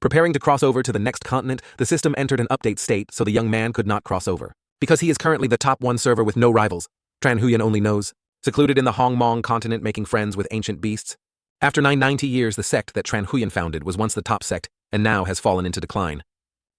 Preparing to cross over to the next continent, the system entered an update state so the young man could not cross over. Because he is currently the top 1 server with no rivals, Tran Huyen only knows, secluded in the Hongmong continent making friends with ancient beasts. After 990 years, the sect that Tran Huyen founded was once the top sect and now has fallen into decline.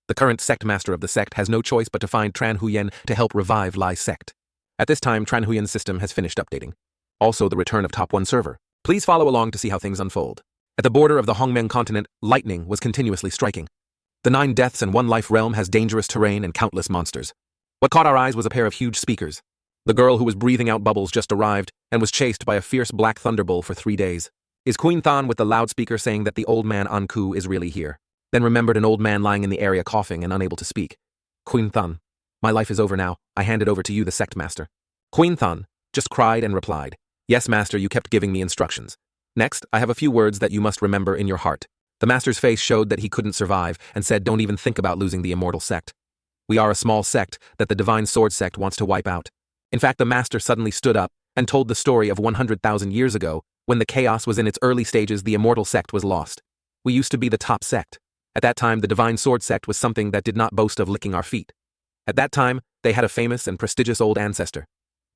The current sect master of the sect has no choice but to find Tran Huyen to help revive Lai's sect. At this time, Tran Huyen's system has finished updating. Also, the return of top 1 server. Please follow along to see how things unfold. At the border of the Hongmeng continent, lightning was continuously striking. The 9 deaths and 1 life realm has dangerous terrain and countless monsters. What caught our eyes was a pair of huge speakers. The girl who was breathing out bubbles just arrived and was chased by a fierce black thunderbolt for 3 days. Is Queen Than with the loudspeaker saying that the old man Anku is really here? Then remembered an old man lying in the area coughing and unable to speak. Queen Than, my life is over now. I hand it over to you, the sect master. Queen Than just cried and replied, yes, master, you kept giving me instructions. Next, I have a few words that you must remember in your heart. The master's face showed that he couldn't survive and said, don't even think about losing the immortal sect. We are a small sect that the divine sword sect wants to wipe out. In fact, the master suddenly stood up and told the story of 100,000 years ago, when the chaos was in its early stages, the immortal sect was lost. We used to be the top sect. At that time, the divine sword sect was something that did not boast of licking our feet. At that time, they had a famous and prestigious old ancestor.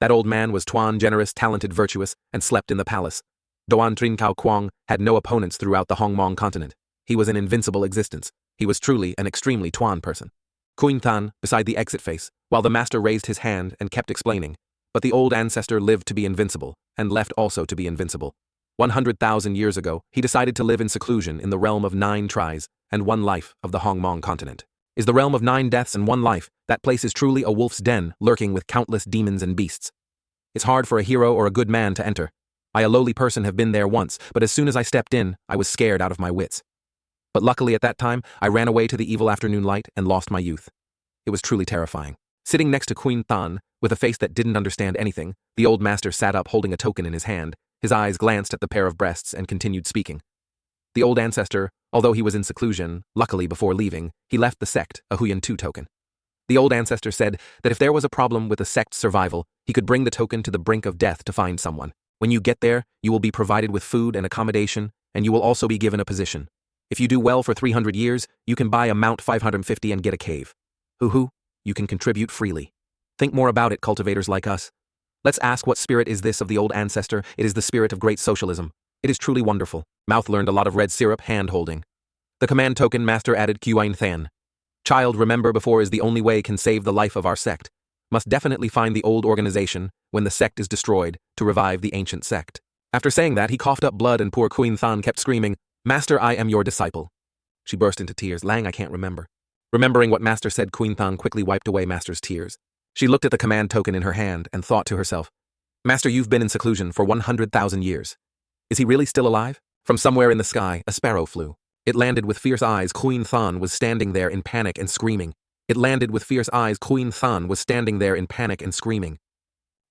That old man was Tuan, generous, talented, virtuous, and slept in the palace. Doan Trin Cao Kuang had no opponents throughout the Hongmong continent. He was an invincible existence. He was truly an extremely Tuan person. Queen Than, beside the exit face, while the master raised his hand and kept explaining, but the old ancestor lived to be invincible, and left also to be invincible. 100,000 years ago, he decided to live in seclusion in the realm of 9 tries and 1 life of the Hongmong continent. Is the realm of 9 deaths and 1 life, that place is truly a wolf's den lurking with countless demons and beasts. It's hard for a hero or a good man to enter. I, a lowly person, have been there once, but as soon as I stepped in, I was scared out of my wits. But luckily at that time, I ran away to the evil afternoon light and lost my youth. It was truly terrifying. Sitting next to Queen Than, with a face that didn't understand anything, the old master sat up holding a token in his hand. His eyes glanced at the pair of breasts and continued speaking. The old ancestor, although he was in seclusion, luckily before leaving, he left the sect a Huyen 2 token. The old ancestor said that if there was a problem with the sect's survival, he could bring the token to the brink of death to find someone. When you get there, you will be provided with food and accommodation, and you will also be given a position. If you do well for 300 years, you can buy a Mount 550 and get a cave. Hoo-hoo, you can contribute freely. Think more about it, cultivators like us. Let's ask, what spirit is this of the old ancestor? It is the spirit of great socialism. It is truly wonderful. Mouth learned a lot of red syrup hand-holding. The command token master added Quyen Than. Child, remember before is the only way can save the life of our sect. Must definitely find the old organization, when the sect is destroyed, to revive the ancient sect. After saying that, he coughed up blood and poor Queen Than kept screaming, Master, I am your disciple. She burst into tears. Lang, I can't remember. Remembering what Master said, Queen Than quickly wiped away Master's tears. She looked at the command token in her hand and thought to herself, Master, you've been in seclusion for 100,000 years. Is he really still alive? From somewhere in the sky, a sparrow flew. It landed with fierce eyes. Queen Than was standing there in panic and screaming. It landed with fierce eyes. Queen Than was standing there in panic and screaming.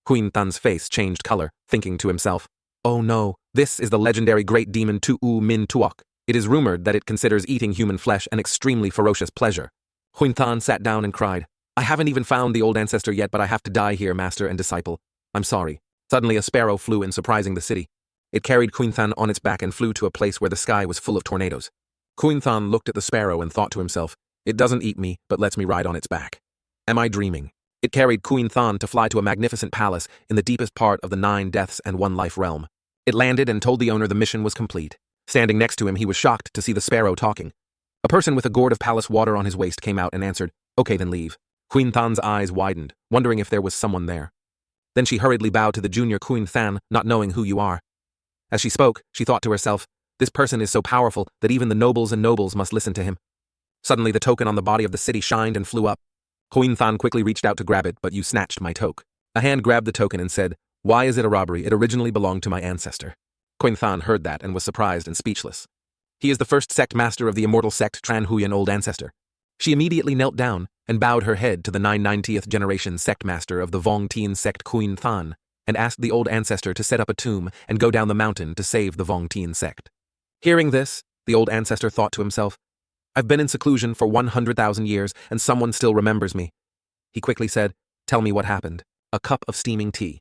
Queen Than's face changed color, thinking to himself, oh no, this is the legendary great demon Tu U Min Tuok. It is rumored that it considers eating human flesh an extremely ferocious pleasure. Queen Than sat down and cried, I haven't even found the old ancestor yet, but I have to die here, master and disciple. I'm sorry. Suddenly a sparrow flew in, surprising the city. It carried Queen Than on its back and flew to a place where the sky was full of tornadoes. Queen Than looked at the sparrow and thought to himself, it doesn't eat me, but lets me ride on its back. Am I dreaming? It carried Queen Than to fly to a magnificent palace in the deepest part of the 9 deaths and 1 life realm. It landed and told the owner the mission was complete. Standing next to him, he was shocked to see the sparrow talking. A person with a gourd of palace water on his waist came out and answered, okay, then leave. Queen Than's eyes widened, wondering if there was someone there. Then she hurriedly bowed to the junior Queen Than, not knowing who you are. As she spoke, she thought to herself, this person is so powerful that even the nobles and nobles must listen to him. Suddenly the token on the body of the city shined and flew up. Queen Than quickly reached out to grab it, but you snatched my toque. A hand grabbed the token and said, why is it a robbery? It originally belonged to my ancestor. Queen Than heard that and was surprised and speechless. He is the first sect master of the immortal sect Tran Huyen old ancestor. She immediately knelt down and bowed her head to the 990th generation sect master of the Vong Tien sect Queen Than and asked the old ancestor to set up a tomb and go down the mountain to save the Vong Tien sect. Hearing this, the old ancestor thought to himself, I've been in seclusion for 100,000 years and someone still remembers me. He quickly said, tell me what happened. A cup of steaming tea.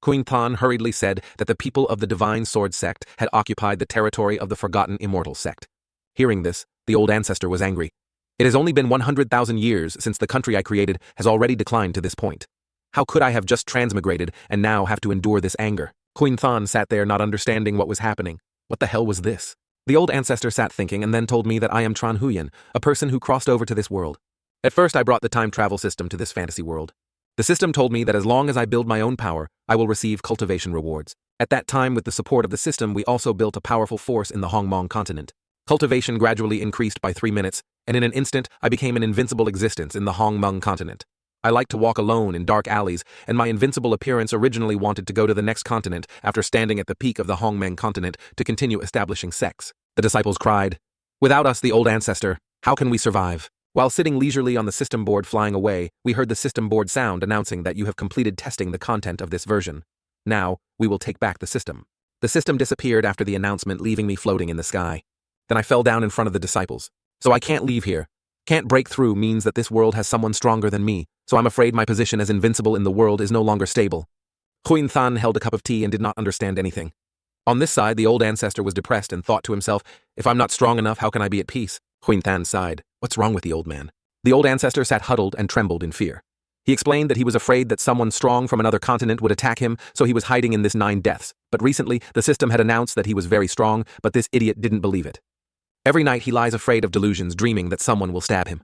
Queen Than hurriedly said that the people of the Divine Sword sect had occupied the territory of the Forgotten Immortal sect. Hearing this, The old ancestor was angry. It has only been 100,000 years since the country I created has already declined to this point. How could I have just transmigrated and now have to endure this anger? Queen Than sat there not understanding what was happening. What the hell was this? The old ancestor sat thinking and then told me that I am Tran Huyen, a person who crossed over to this world. At first I brought the time travel system to this fantasy world. The system told me that as long as I build my own power, I will receive cultivation rewards. At that time, with the support of the system, we also built a powerful force in the Hongmong continent. Cultivation gradually increased by 3 minutes, and in an instant, I became an invincible existence in the Hongmong continent. I like to walk alone in dark alleys, and my invincible appearance originally wanted to go to the next continent after standing at the peak of the Hongmeng continent to continue establishing sects. The disciples cried, "Without us, the old ancestor, how can we survive?" While sitting leisurely on the system board flying away, we heard the system board sound announcing that you have completed testing the content of this version. Now, we will take back the system. The system disappeared after the announcement, leaving me floating in the sky. Then I fell down in front of the disciples. So I can't leave here. Can't break through means that this world has someone stronger than me, so I'm afraid my position as invincible in the world is no longer stable. Queen Than held a cup of tea and did not understand anything. On this side, the old ancestor was depressed and thought to himself, if I'm not strong enough, how can I be at peace? Queen Than sighed. What's wrong with the old man? The old ancestor sat huddled and trembled in fear. He explained that he was afraid that someone strong from another continent would attack him, so he was hiding in this 9 deaths. But recently, the system had announced that he was very strong, but this idiot didn't believe it. Every night he lies afraid of delusions, dreaming that someone will stab him.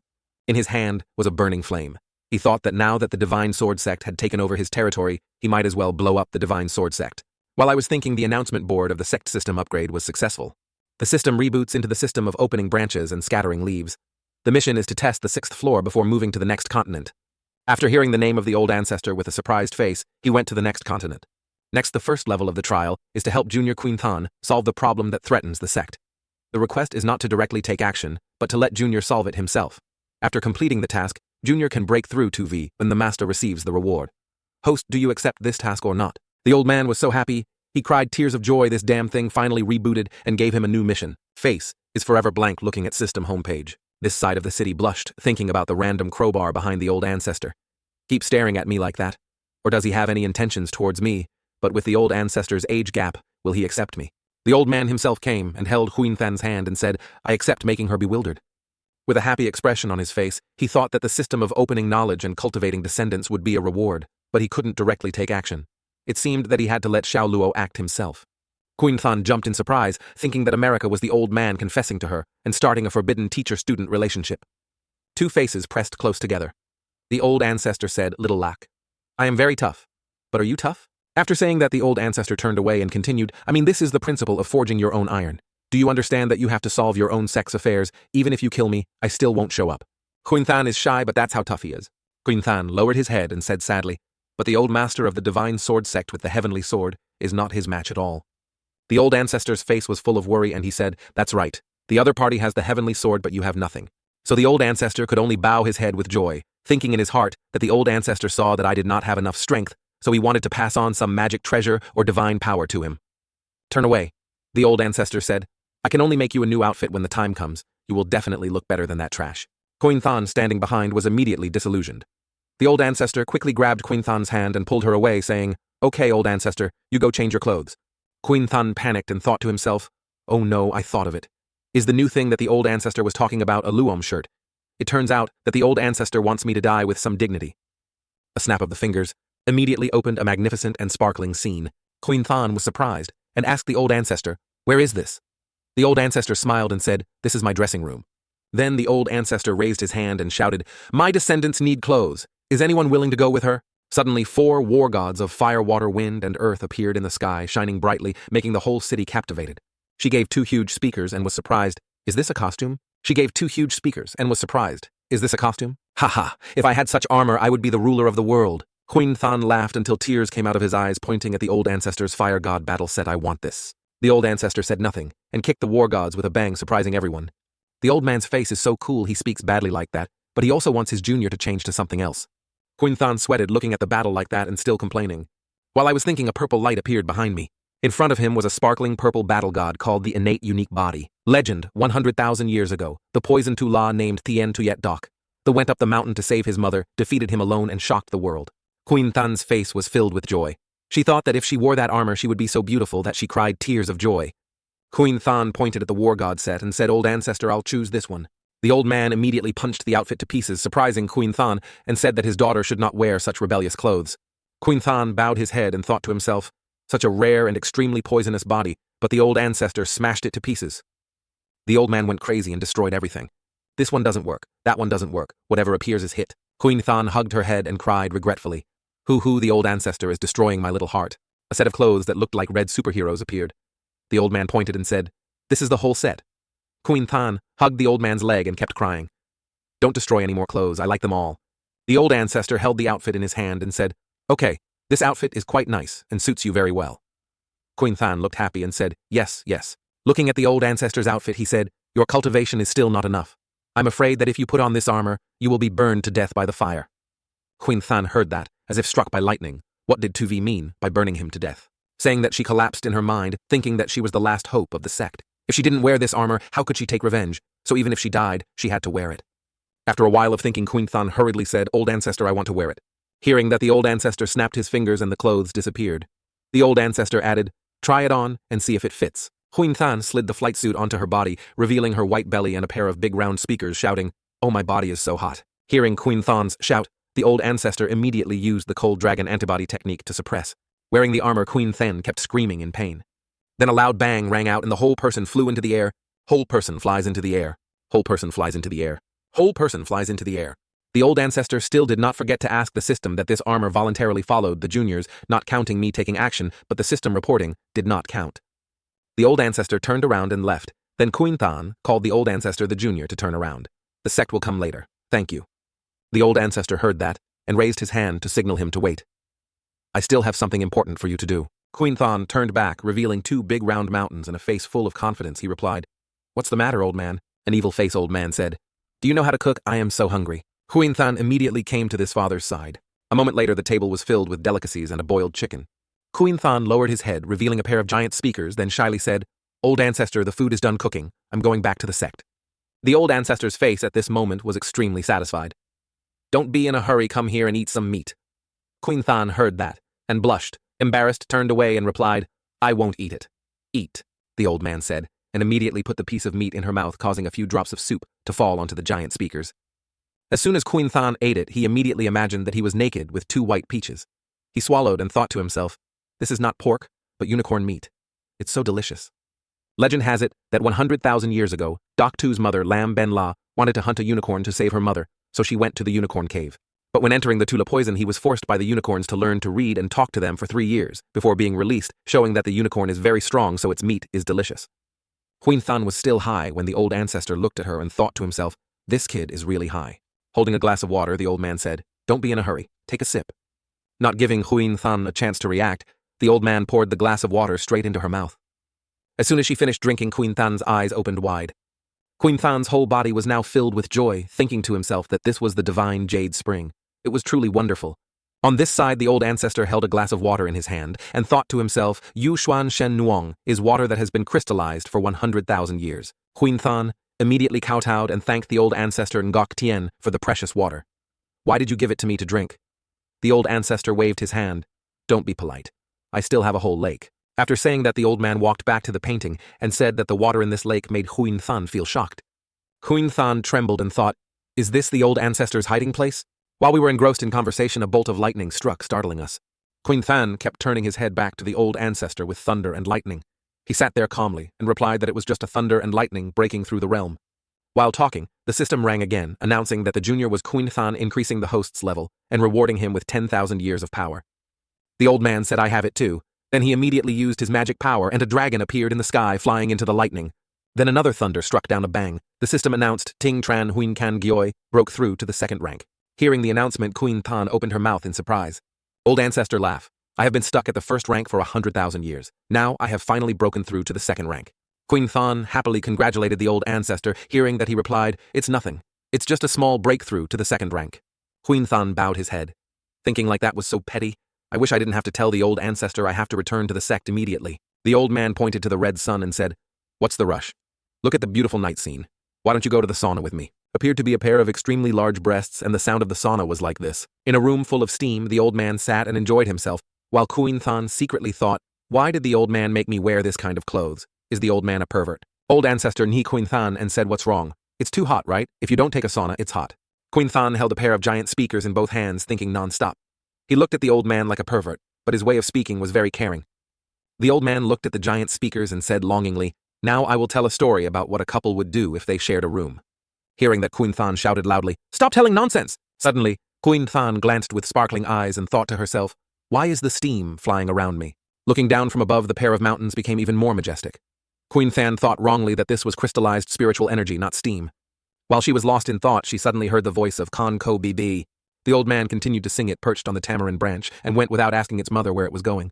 In his hand was a burning flame. He thought that now that the Divine Sword Sect had taken over his territory, he might as well blow up the Divine Sword Sect. While I was thinking, the announcement board of the sect system upgrade was successful. The system reboots into the system of opening branches and scattering leaves. The mission is to test the 6th floor before moving to the next continent. After hearing the name of the old ancestor with a surprised face, he went to the next continent. Next, the first level of the trial is to help Junior Queen Than solve the problem that threatens the sect. The request is not to directly take action, but to let Junior solve it himself. After completing the task, Junior can break through 2V when the master receives the reward. Host, do you accept this task or not? The old man was so happy, he cried tears of joy. This damn thing finally rebooted and gave him a new mission. Face is forever blank looking at system homepage. This side of the city blushed, thinking about the random crowbar behind the old ancestor. Keep staring at me like that? Or does he have any intentions towards me? But with the old ancestor's age gap, will he accept me? The old man himself came and held Huyen Than's hand and said, I accept, making her bewildered. With a happy expression on his face, he thought that the system of opening knowledge and cultivating descendants would be a reward, but he couldn't directly take action. It seemed that he had to let Xiao Luo act himself. Queen Than jumped in surprise, thinking that America was the old man confessing to her and starting a forbidden teacher-student relationship. 2 faces pressed close together. The old ancestor said, Little Lack, I am very tough. But are you tough? After saying that, the old ancestor turned away and continued, this is the principle of forging your own iron. Do you understand that you have to solve your own sex affairs? Even if you kill me, I still won't show up. Queen Than is shy, but that's how tough he is. Queen Than lowered his head and said sadly, but the old master of the Divine Sword Sect with the heavenly sword is not his match at all. The old ancestor's face was full of worry and he said, that's right. The other party has the heavenly sword, but you have nothing. So the old ancestor could only bow his head with joy, thinking in his heart that the old ancestor saw that I did not have enough strength, so he wanted to pass on some magic treasure or divine power to him. Turn away, the old ancestor said. I can only make you a new outfit when the time comes. You will definitely look better than that trash. Queen Than, standing behind, was immediately disillusioned. The old ancestor quickly grabbed Queen Than's hand and pulled her away, saying, Okay, old ancestor, you go change your clothes. Queen Than panicked and thought to himself, oh no, I thought of it. Is the new thing that the old ancestor was talking about a Luom shirt? It turns out that the old ancestor wants me to die with some dignity. A snap of the fingers immediately opened a magnificent and sparkling scene. Queen Than was surprised and asked the old ancestor, where is this? The old ancestor smiled and said, this is my dressing room. Then the old ancestor raised his hand and shouted, my descendants need clothes. Is anyone willing to go with her? Suddenly 4 war gods of fire, water, wind, and earth appeared in the sky, shining brightly, making the whole city captivated. She gave 2 huge speakers and was surprised. Is this a costume? She gave 2 huge speakers and was surprised. Is this a costume? Ha ha, if I had such armor, I would be the ruler of the world. Queen Than laughed until tears came out of his eyes, pointing at the old ancestor's fire god battle set. I want this. The old ancestor said nothing and kicked the war gods with a bang, surprising everyone. The old man's face is so cool, he speaks badly like that, but he also wants his junior to change to something else. Queen Than sweated looking at the battle like that and still complaining. While I was thinking, a purple light appeared behind me. In front of him was a sparkling purple battle god called the Innate Unique Body. Legend, 100,000 years ago, the poison Tula named Tien Tuyet Dok. The went up the mountain to save his mother, defeated him alone and shocked the world. Queen Than's face was filled with joy. She thought that if she wore that armor she would be so beautiful that she cried tears of joy. Queen Than pointed at the war god set and said, "Old ancestor, I'll choose this one." The old man immediately punched the outfit to pieces, surprising Queen Than, and said that his daughter should not wear such rebellious clothes. Queen Than bowed his head and thought to himself, such a rare and extremely poisonous body, but the old ancestor smashed it to pieces. The old man went crazy and destroyed everything. This one doesn't work, that one doesn't work, whatever appears is hit. Queen Than hugged her head and cried regretfully. Hoo, the old ancestor is destroying my little heart. A set of clothes that looked like red superheroes appeared. The old man pointed and said, "This is the whole set." Queen Than hugged the old man's leg and kept crying. "Don't destroy any more clothes, I like them all." The old ancestor held the outfit in his hand and said, "Okay, this outfit is quite nice and suits you very well." Queen Than looked happy and said, Yes. Looking at the old ancestor's outfit, he said, "Your cultivation is still not enough. I'm afraid that if you put on this armor, you will be burned to death by the fire." Queen Than heard that, as if struck by lightning. What did Tuvi mean by burning him to death? Saying that she collapsed in her mind, thinking that she was the last hope of the sect. If she didn't wear this armor, how could she take revenge? So even if she died, she had to wear it. After a while of thinking, Queen Than hurriedly said, "Old ancestor, I want to wear it." Hearing that, the old ancestor snapped his fingers and the clothes disappeared. The old ancestor added, "Try it on and see if it fits." Queen Than slid the flight suit onto her body, revealing her white belly and a pair of big round speakers, shouting, "Oh, my body is so hot." Hearing Queen Than's shout, the old ancestor immediately used the cold dragon antibody technique to suppress. Wearing the armor, Queen Than kept screaming in pain. Then a loud bang rang out and the whole person flew into the air. Whole person flies into the air. Whole person flies into the air. Whole person flies into the air. The old ancestor still did not forget to ask the system that this armor voluntarily followed the juniors, not counting me taking action, but the system reporting did not count. The old ancestor turned around and left. Then Queen Than called the old ancestor the junior to turn around. "The sect will come later. Thank you." The old ancestor heard that and raised his hand to signal him to wait. "I still have something important for you to do." Queen Than turned back, revealing two big round mountains and a face full of confidence. He replied, "What's the matter, old man?" An evil face old man said, "Do you know how to cook? I am so hungry." Queen Than immediately came to this father's side. A moment later, the table was filled with delicacies and a boiled chicken. Queen Than lowered his head, revealing a pair of giant speakers, then shyly said, "Old ancestor, the food is done cooking. I'm going back to the sect." The old ancestor's face at this moment was extremely satisfied. "Don't be in a hurry, come here and eat some meat." Queen Than heard that and blushed, embarrassed, turned away and replied, "I won't eat it." "Eat," the old man said, and immediately put the piece of meat in her mouth, causing a few drops of soup to fall onto the giant speakers. As soon as Queen Than ate it, he immediately imagined that he was naked with two white peaches. He swallowed and thought to himself, "This is not pork, but unicorn meat. It's so delicious." Legend has it that 100,000 years ago, Doktu's mother, Lam Ben La, wanted to hunt a unicorn to save her mother, so she went to the unicorn cave. But when entering the Tula poison, he was forced by the unicorns to learn to read and talk to them for 3 years before being released, showing that the unicorn is very strong, so its meat is delicious. Queen Than was still high when the old ancestor looked at her and thought to himself, "This kid is really high." Holding a glass of water, the old man said, "Don't be in a hurry, take a sip." Not giving Queen Than a chance to react, the old man poured the glass of water straight into her mouth. As soon as she finished drinking, Queen Than's eyes opened wide. Queen Than's whole body was now filled with joy, thinking to himself that this was the divine jade spring. It was truly wonderful. On this side, the old ancestor held a glass of water in his hand and thought to himself, Yu Xuan Shen Nuong is water that has been crystallized for 100,000 years. Queen Than immediately kowtowed and thanked the old ancestor Ngok Tien for the precious water. "Why did you give it to me to drink?" The old ancestor waved his hand. "Don't be polite. I still have a whole lake." After saying that, the old man walked back to the painting and said that the water in this lake made Queen Than feel shocked. Queen Than trembled and thought, "Is this the old ancestor's hiding place?" While we were engrossed in conversation, a bolt of lightning struck, startling us. Queen Than kept turning his head back to the old ancestor with thunder and lightning. He sat there calmly and replied that it was just a thunder and lightning breaking through the realm. While talking, the system rang again, announcing that the junior was Queen Than, increasing the host's level and rewarding him with 10,000 years of power. The old man said, "I have it too." Then he immediately used his magic power and a dragon appeared in the sky, flying into the lightning. Then another thunder struck down a bang. The system announced Ting Tran Huin Kan Gyoi broke through to the second rank. Hearing the announcement, Queen Than opened her mouth in surprise. Old ancestor laugh. "I have been stuck at the first rank for 100,000 years. Now I have finally broken through to the second rank." Queen Than happily congratulated the old ancestor, hearing that he replied, "It's nothing. It's just a small breakthrough to the second rank." Queen Than bowed his head. Thinking like that was so petty. I wish I didn't have to tell the old ancestor I have to return to the sect immediately. The old man pointed to the red sun and said, "What's the rush? Look at the beautiful night scene. Why don't you go to the sauna with me?" Appeared to be a pair of extremely large breasts, and the sound of the sauna was like this. In a room full of steam, the old man sat and enjoyed himself, while Queen Than secretly thought, "Why did the old man make me wear this kind of clothes? Is the old man a pervert? Old ancestor Ni Queen Than and said, what's wrong? It's too hot, right? If you don't take a sauna, it's hot. Queen Than held a pair of giant speakers in both hands, thinking non-stop. He looked at the old man like a pervert, but his way of speaking was very caring. The old man looked at the giant speakers and said longingly, now I will tell a story about what a couple would do if they shared a room. Hearing that, Queen Than shouted loudly, stop telling nonsense! Suddenly, Queen Than glanced with sparkling eyes and thought to herself, why is the steam flying around me? Looking down from above, the pair of mountains became even more majestic. Queen Than thought wrongly that this was crystallized spiritual energy, not steam. While she was lost in thought, she suddenly heard the voice of Kon Ko Bb. The old man continued to sing it perched on the tamarind branch and went without asking its mother where it was going.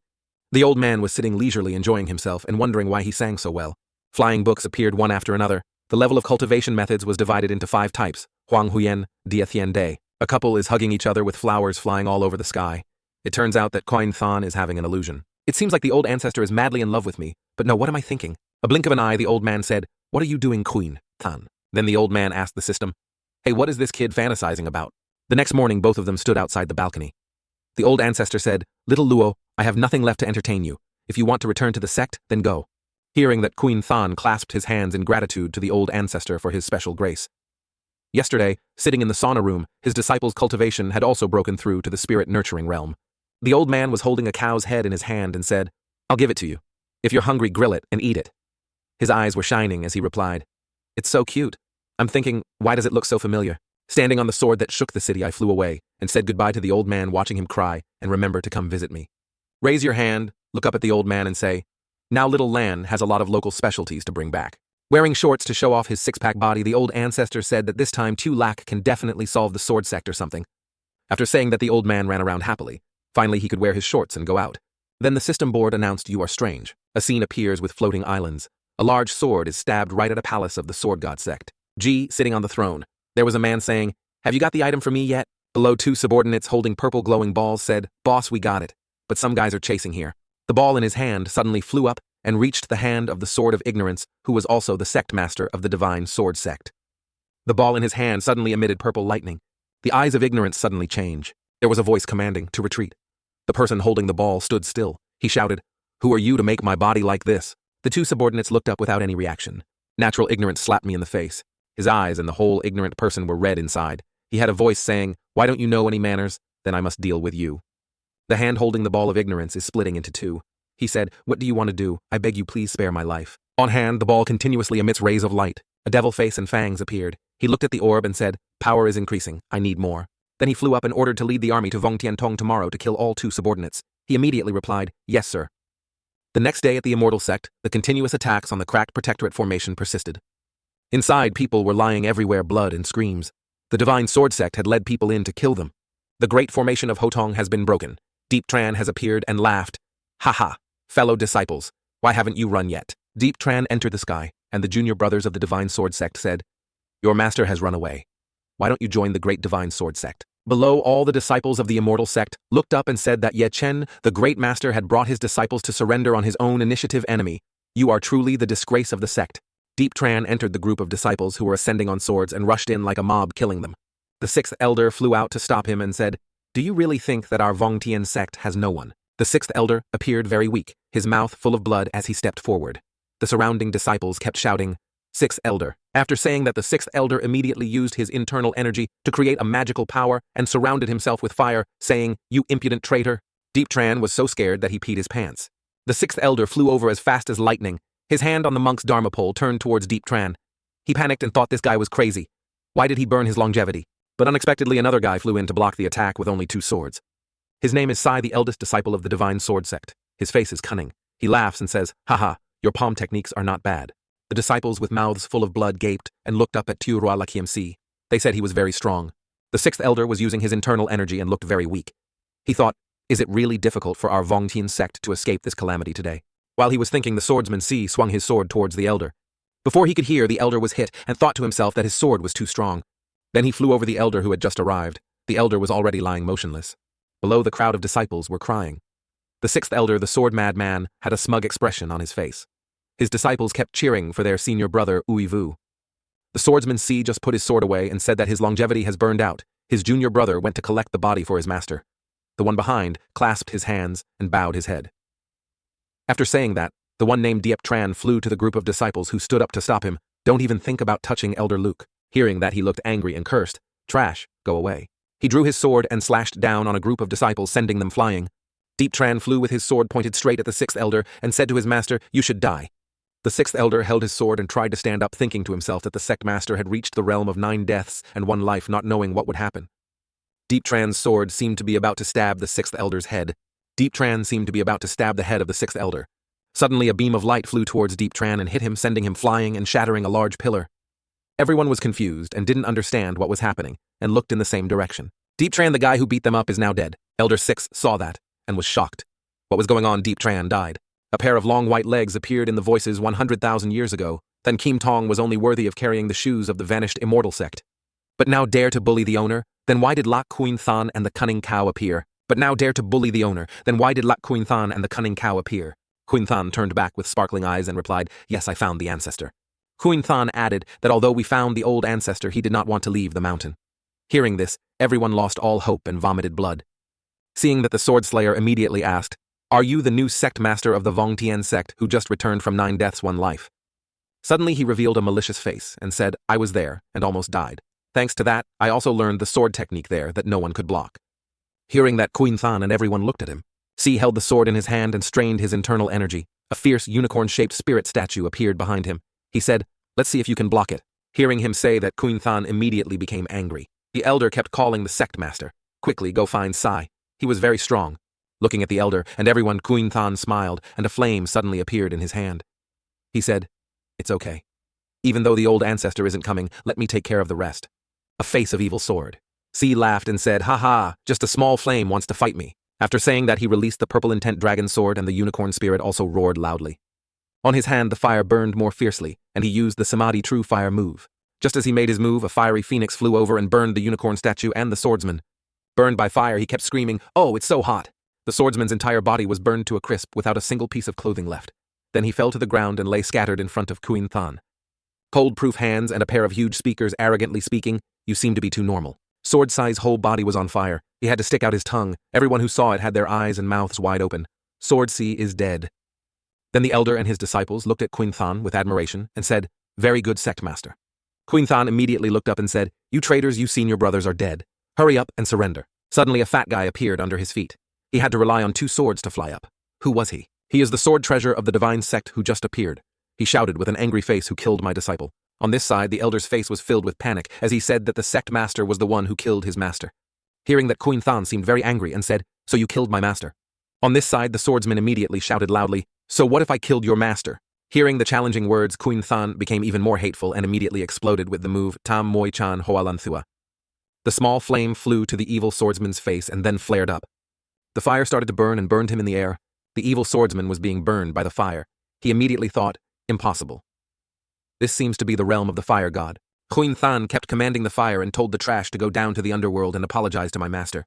The old man was sitting leisurely enjoying himself and wondering why he sang so well. Flying books appeared one after another. The level of cultivation methods was divided into 5 types, Huang Huyen, Dia Thien Day. A couple is hugging each other with flowers flying all over the sky. It turns out that Queen Than is having an illusion. It seems like the old ancestor is madly in love with me, but no, what am I thinking? A blink of an eye, the old man said, what are you doing, Queen Than? Then the old man asked the system, hey, what is this kid fantasizing about? The next morning, both of them stood outside the balcony. The old ancestor said, little Luo, I have nothing left to entertain you. If you want to return to the sect, then go. Hearing that, Queen Than clasped his hands in gratitude to the old ancestor for his special grace. Yesterday, sitting in the sauna room, his disciple's cultivation had also broken through to the spirit-nurturing realm. The old man was holding a cow's head in his hand and said, I'll give it to you. If you're hungry, grill it and eat it. His eyes were shining as he replied, it's so cute. I'm thinking, why does it look so familiar? Standing on the sword that shook the city, I flew away and said goodbye to the old man, watching him cry, and remember to come visit me. Raise your hand, look up at the old man and say, now little Lan has a lot of local specialties to bring back. Wearing shorts to show off his six-pack body, the old ancestor said that this time Tu Lac can definitely solve the sword sect or something. After saying that, the old man ran around happily. Finally, he could wear his shorts and go out. Then the system board announced, you are strange. A scene appears with floating islands. A large sword is stabbed right at a palace of the sword god sect. G, sitting on the throne. There was a man saying, have you got the item for me yet? Below, 2 subordinates holding purple glowing balls said, boss, we got it. But some guys are chasing here. The ball in his hand suddenly flew up and reached the hand of the Sword of Ignorance, who was also the sect master of the Divine Sword Sect. The ball in his hand suddenly emitted purple lightning. The eyes of Ignorance suddenly change. There was a voice commanding to retreat. The person holding the ball stood still. He shouted, who are you to make my body like this? The 2 subordinates looked up without any reaction. Natural Ignorance slapped me in the face. His eyes and the whole ignorant person were red inside. He had a voice saying, why don't you know any manners? Then I must deal with you. The hand holding the ball of ignorance is splitting into 2. He said, what do you want to do? I beg you, please spare my life. On hand, the ball continuously emits rays of light. A devil face and fangs appeared. He looked at the orb and said, power is increasing. I need more. Then he flew up and ordered to lead the army to Vong Tian Tong tomorrow to kill all 2 subordinates. He immediately replied, yes, sir. The next day at the Immortal Sect, the continuous attacks on the cracked Protectorate formation persisted. Inside, people were lying everywhere, blood and screams. The Divine Sword Sect had led people in to kill them. The great formation of Hotong has been broken. Deep Tran has appeared and laughed. Ha ha, fellow disciples, why haven't you run yet? Deep Tran entered the sky, and the junior brothers of the Divine Sword Sect said, your master has run away. Why don't you join the great Divine Sword Sect? Below, all the disciples of the Immortal Sect looked up and said that Ye Chen, the great master, had brought his disciples to surrender on his own initiative. Enemy, you are truly the disgrace of the sect. Deep Tran entered the group of disciples who were ascending on swords and rushed in like a mob, killing them. The 6th elder flew out to stop him and said, do you really think that our Vong Tian sect has no one? The 6th elder appeared very weak, his mouth full of blood as he stepped forward. The surrounding disciples kept shouting, 6th elder. After saying that, the 6th elder immediately used his internal energy to create a magical power and surrounded himself with fire, saying, you impudent traitor. Deep Tran was so scared that he peed his pants. The 6th elder flew over as fast as lightning. His hand on the monk's dharma pole turned towards Deep Tran. He panicked and thought this guy was crazy. Why did he burn his longevity? But unexpectedly, another guy flew in to block the attack with only 2 swords. His name is Sai, the eldest disciple of the Divine Sword Sect. His face is cunning. He laughs and says, haha, your palm techniques are not bad. The disciples with mouths full of blood gaped and looked up at Tu Roi Lakiemsi. They said he was very strong. The 6th elder was using his internal energy and looked very weak. He thought, is it really difficult for our Vong Tian sect to escape this calamity today? While he was thinking, the swordsman Si swung his sword towards the elder. Before he could hear, the elder was hit and thought to himself that his sword was too strong. Then he flew over the elder who had just arrived. The elder was already lying motionless. Below, the crowd of disciples were crying. The 6th elder, the sword-mad man, had a smug expression on his face. His disciples kept cheering for their senior brother, Uivu. The swordsman Si just put his sword away and said that his longevity has burned out. His junior brother went to collect the body for his master. The one behind clasped his hands and bowed his head. After saying that, The one named Diep Tran flew to the group of disciples who stood up to stop him. Don't even think about touching Elder Luke. Hearing that, he looked angry and cursed. Trash, go away. He drew his sword and slashed down on a group of disciples, sending them flying. Diep Tran flew with his sword pointed straight at the sixth elder and said to his master, "You should die." The sixth elder held his sword and tried to stand up, thinking to himself that the sect master had reached the realm of 9 deaths and 1 life, not knowing what would happen. Diep Tran's sword seemed to be about to stab the sixth elder's head. Diep Tran seemed to be about to stab the head of the sixth elder. Suddenly, a beam of light flew towards Diep Tran and hit him, sending him flying and shattering a large pillar. Everyone was confused and didn't understand what was happening, and looked in the same direction. Diep Tran, the guy who beat them up, is now dead. Elder 6 saw that, and was shocked. What was going on? Diep Tran died. A pair of long white legs appeared in the voices 100,000 years ago. Then Kim Tong was only worthy of carrying the shoes of the vanished immortal sect. But now dare to bully the owner? Then why did Lak Kuin Than and the cunning cow appear? But now dare to bully the owner? Then why did Lak Kuin Than and the cunning cow appear? Kuin Than turned back with sparkling eyes and replied, "Yes, I found the ancestor." Kuin Than added that although we found the old ancestor, he did not want to leave the mountain. Hearing this, everyone lost all hope and vomited blood. Seeing that, the sword slayer immediately asked, "Are you the new sect master of the Vong Tian sect who just returned from 9 deaths, 1 life?" Suddenly he revealed a malicious face and said, "I was there and almost died. Thanks to that, I also learned the sword technique there that no one could block." Hearing that, Kuin Than and everyone looked at him. C held the sword in his hand and strained his internal energy. A fierce unicorn-shaped spirit statue appeared behind him. He said, "Let's see if you can block it." Hearing him say that, Kuin Than immediately became angry. The elder kept calling the sect master. "Quickly, go find Sai. He was very strong." Looking at the elder and everyone, Kuin Than smiled, and a flame suddenly appeared in his hand. He said, "It's okay. Even though the old ancestor isn't coming, let me take care of the rest." A face of evil sword. C laughed and said, "Ha ha, just a small flame wants to fight me." After saying that, he released the purple intent dragon sword, and the unicorn spirit also roared loudly. On his hand, the fire burned more fiercely, and he used the Samadhi True Fire move. Just as he made his move, a fiery phoenix flew over and burned the unicorn statue and the swordsman. Burned by fire, he kept screaming, "Oh, it's so hot!" The swordsman's entire body was burned to a crisp without a single piece of clothing left. Then he fell to the ground and lay scattered in front of Kuin Than. Cold-proof hands and a pair of huge speakers arrogantly speaking, "You seem to be too normal." Sword Sai's whole body was on fire. He had to stick out his tongue. Everyone who saw it had their eyes and mouths wide open. Sword C is dead. Then the elder and his disciples looked at Kuin Than with admiration and said, "Very good sect master." Kuin Than immediately looked up and said, "You traitors, you senior brothers are dead. Hurry up and surrender." Suddenly a fat guy appeared under his feet. He had to rely on 2 swords to fly up. Who was he? "He is the sword treasure of the divine sect who just appeared," he shouted with an angry face, "who killed my disciple." On this side, the elder's face was filled with panic as he said that the sect master was the one who killed his master. Hearing that, Kuin Than seemed very angry and said, "So you killed my master?" On this side, the swordsman immediately shouted loudly, "So what if I killed your master?" Hearing the challenging words, Kuin Than became even more hateful and immediately exploded with the move Tam Moi Chan Hoalanthua. The small flame flew to the evil swordsman's face and then flared up. The fire started to burn and burned him in the air. The evil swordsman was being burned by the fire. He immediately thought, "Impossible. This seems to be the realm of the fire god." Kuin Than kept commanding the fire and told the trash to go down to the underworld and apologize to my master.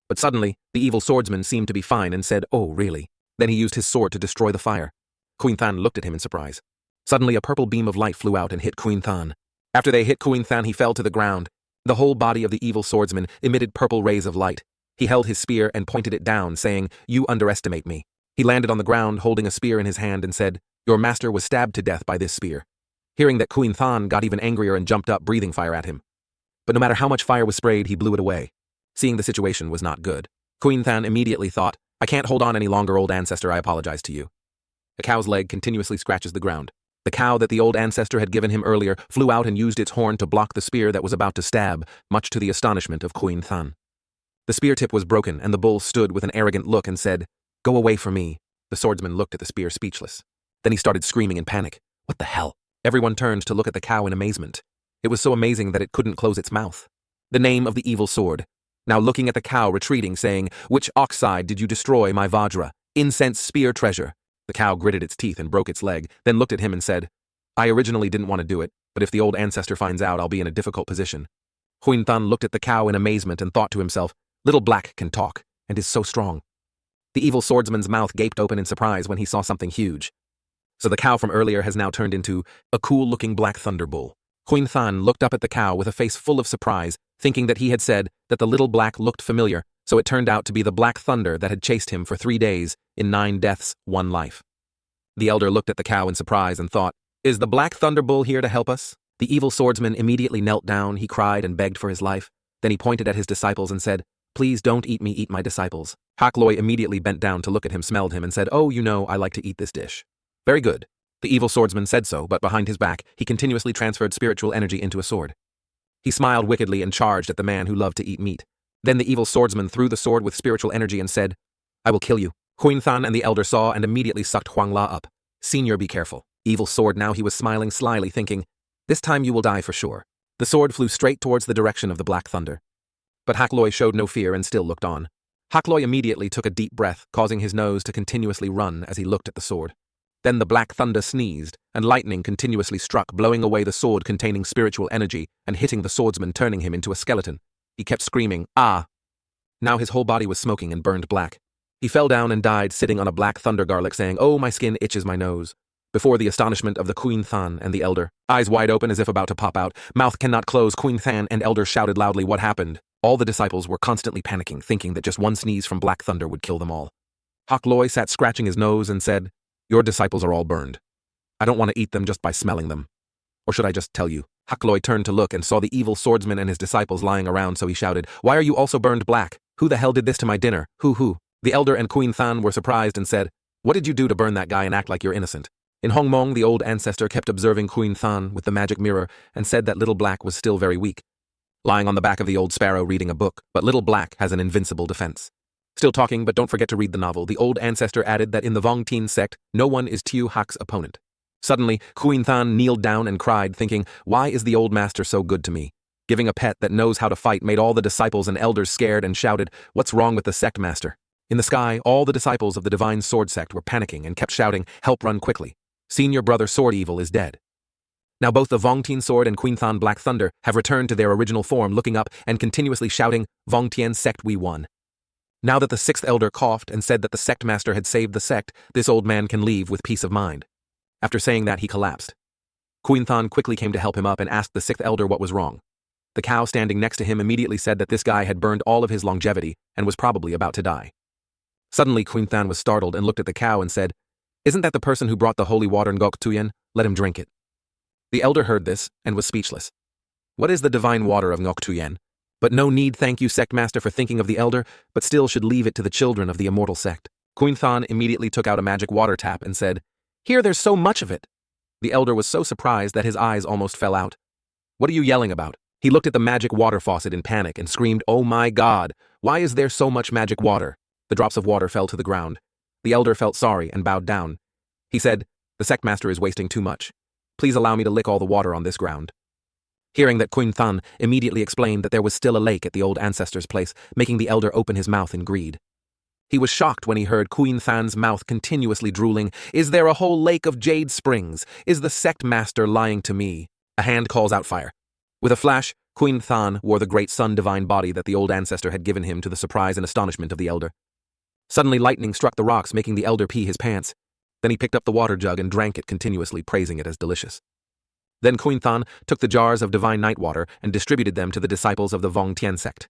But suddenly, the evil swordsman seemed to be fine and said, "Oh, really?" Then he used his sword to destroy the fire. Kuin Than looked at him in surprise. Suddenly, a purple beam of light flew out and hit Kuin Than. After they hit Kuin Than, he fell to the ground. The whole body of the evil swordsman emitted purple rays of light. He held his spear and pointed it down, saying, "You underestimate me." He landed on the ground holding a spear in his hand and said, "Your master was stabbed to death by this spear." Hearing that, Kuin Than got even angrier and jumped up, breathing fire at him. But no matter how much fire was sprayed, he blew it away. Seeing the situation was not good, Kuin Than immediately thought, "I can't hold on any longer, old ancestor, I apologize to you." A cow's leg continuously scratches the ground. The cow that the old ancestor had given him earlier flew out and used its horn to block the spear that was about to stab, much to the astonishment of Kuin Than. The spear tip was broken, and the bull stood with an arrogant look and said, "Go away from me." The swordsman looked at the spear speechless. Then he started screaming in panic. What the hell? Everyone turned to look at the cow in amazement. It was so amazing that it couldn't close its mouth. The name of the evil sword. Now looking at the cow retreating, saying, "Which oxide did you destroy, my Vajra? Incense spear treasure." The cow gritted its teeth and broke its leg, then looked at him and said, "I originally didn't want to do it, but if the old ancestor finds out, I'll be in a difficult position." Kuin Than looked at the cow in amazement and thought to himself, "Little Black can talk, and is so strong." The evil swordsman's mouth gaped open in surprise when he saw something huge. So the cow from earlier has now turned into a cool-looking black thunder bull. Kuin Than looked up at the cow with a face full of surprise, thinking that he had said that the little black looked familiar, so it turned out to be the black thunder that had chased him for 3 days in 9 deaths, 1 life. The elder looked at the cow in surprise and thought, "Is the Black Thunder Bull here to help us?" The evil swordsman immediately knelt down, he cried and begged for his life. Then he pointed at his disciples and said, "Please don't eat me, eat my disciples." Hakloi immediately bent down to look at him, smelled him, and said, "Oh, you know, I like to eat this dish." "Very good." The evil swordsman said so, but behind his back, he continuously transferred spiritual energy into a sword. He smiled wickedly and charged at the man who loved to eat meat. Then the evil swordsman threw the sword with spiritual energy and said, "I will kill you." Huin Than and the elder saw and immediately sucked Huang La up. "Senior, be careful." Evil sword, now he was smiling slyly, thinking, "This time you will die for sure." The sword flew straight towards the direction of the Black Thunder. But Hakloi showed no fear and still looked on. Hakloi immediately took a deep breath, causing his nose to continuously run as he looked at the sword. Then the Black Thunder sneezed, and lightning continuously struck, blowing away the sword containing spiritual energy and hitting the swordsman, turning him into a skeleton. He kept screaming, "Ah!" Now his whole body was smoking and burned black. He fell down and died sitting on a Black Thunder garlic, saying, "Oh, my skin itches my nose." Before the astonishment of the Queen Than and the elder, eyes wide open as if about to pop out, mouth cannot close, Queen Than and elder shouted loudly, "What happened?" All the disciples were constantly panicking, thinking that just one sneeze from Black Thunder would kill them all. Hakloi sat scratching his nose and said, "Your disciples are all burned. I don't want to eat them just by smelling them. Or should I just tell you?" Hakloi turned to look and saw the evil swordsman and his disciples lying around, so he shouted, "Why are you also burned black? Who the hell did this to my dinner? Who? The elder and Queen Than were surprised and said, "What did you do to burn that guy and act like you're innocent?" In Hongmong, the old ancestor kept observing Queen Than with the magic mirror and said that Little Black was still very weak, lying on the back of the old sparrow reading a book, but Little Black has an invincible defense. Still talking, but don't forget to read the novel, the old ancestor added that in the Vongtien sect, no one is Tiu Hak's opponent. Suddenly, Queen Than kneeled down and cried, thinking, "Why is the old master so good to me?" Giving a pet that knows how to fight made all the disciples and elders scared and shouted, "What's wrong with the sect master?" In the sky, all the disciples of the Divine Sword sect were panicking and kept shouting, "Help, run quickly. Senior brother Sword Evil is dead." Now both the Vongtien Sword and Queen Than Black Thunder have returned to their original form, looking up and continuously shouting, "Vongtien sect, we won." Now that the sixth elder coughed and said that the sect master had saved the sect, this old man can leave with peace of mind. After saying that, he collapsed. Queen Than quickly came to help him up and asked the sixth elder what was wrong. The cow standing next to him immediately said that this guy had burned all of his longevity and was probably about to die. Suddenly, Queen Than was startled and looked at the cow and said, "Isn't that the person who brought the holy water Ngok Tuyen? Let him drink it." The elder heard this and was speechless. What is the divine water of Ngok Tuyen? But no need, thank you, sect master, for thinking of the elder, but still should leave it to the children of the immortal sect. Queen Than immediately took out a magic water tap and said, "Here, there's so much of it." The elder was so surprised that his eyes almost fell out. "What are you yelling about?" He looked at the magic water faucet in panic and screamed, "Oh my God, why is there so much magic water?" The drops of water fell to the ground. The elder felt sorry and bowed down. He said, "The sect master is wasting too much. Please allow me to lick all the water on this ground." Hearing that, Queen Than immediately explained that there was still a lake at the old ancestor's place, making the elder open his mouth in greed. He was shocked when he heard Queen Than's mouth continuously drooling, "Is there a whole lake of jade springs? Is the sect master lying to me?" A hand calls out fire. With a flash, Queen Than wore the great sun divine body that the old ancestor had given him, to the surprise and astonishment of the elder. Suddenly lightning struck the rocks, making the elder pee his pants. Then he picked up the water jug and drank it continuously, praising it as delicious. Then Queen Than took the jars of divine night water and distributed them to the disciples of the Vongtien sect.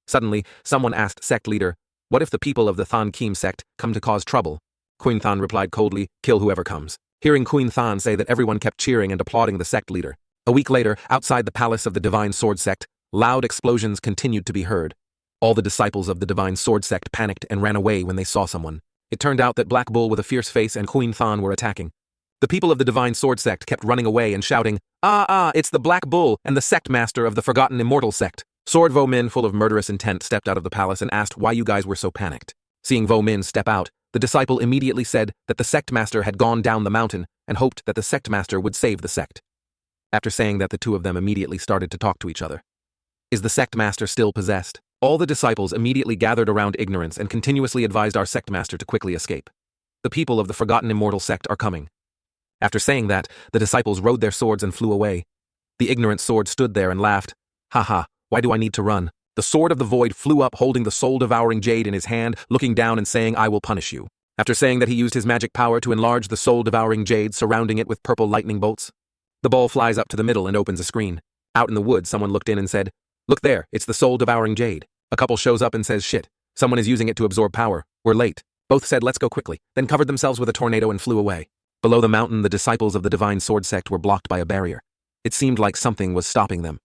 Suddenly, someone asked sect leader, "What if the people of the Than Kim sect come to cause trouble?" Queen Than replied coldly, "Kill whoever comes." Hearing Queen Than say that, everyone kept cheering and applauding the sect leader. A week later, outside the palace of the Divine Sword sect, loud explosions continued to be heard. All the disciples of the Divine Sword sect panicked and ran away when they saw someone. It turned out that Black Bull with a fierce face and Queen Than were attacking. The people of the Divine Sword sect kept running away and shouting, it's the Black Bull and the sect master of the Forgotten Immortal sect." Sword Vo Min, full of murderous intent, stepped out of the palace and asked why you guys were so panicked. Seeing Vo Min step out, the disciple immediately said that the sect master had gone down the mountain and hoped that the sect master would save the sect. After saying that, the two of them immediately started to talk to each other. Is the sect master still possessed? All the disciples immediately gathered around Ignorance and continuously advised our sect master to quickly escape. The people of the Forgotten Immortal sect are coming. After saying that, the disciples rode their swords and flew away. The Ignorant sword stood there and laughed. "Haha, why do I need to run?" The sword of the void flew up, holding the soul-devouring jade in his hand, looking down and saying, "I will punish you." After saying that, he used his magic power to enlarge the soul-devouring jade, surrounding it with purple lightning bolts. The ball flies up to the middle and opens a screen. Out in the woods, someone looked in and said, "Look there, it's the soul-devouring jade." A couple shows up and says, "Shit, someone is using it to absorb power. We're late." Both said, "Let's go quickly," then covered themselves with a tornado and flew away. Below the mountain, the disciples of the divine sword sect were blocked by a barrier. It seemed like something was stopping them.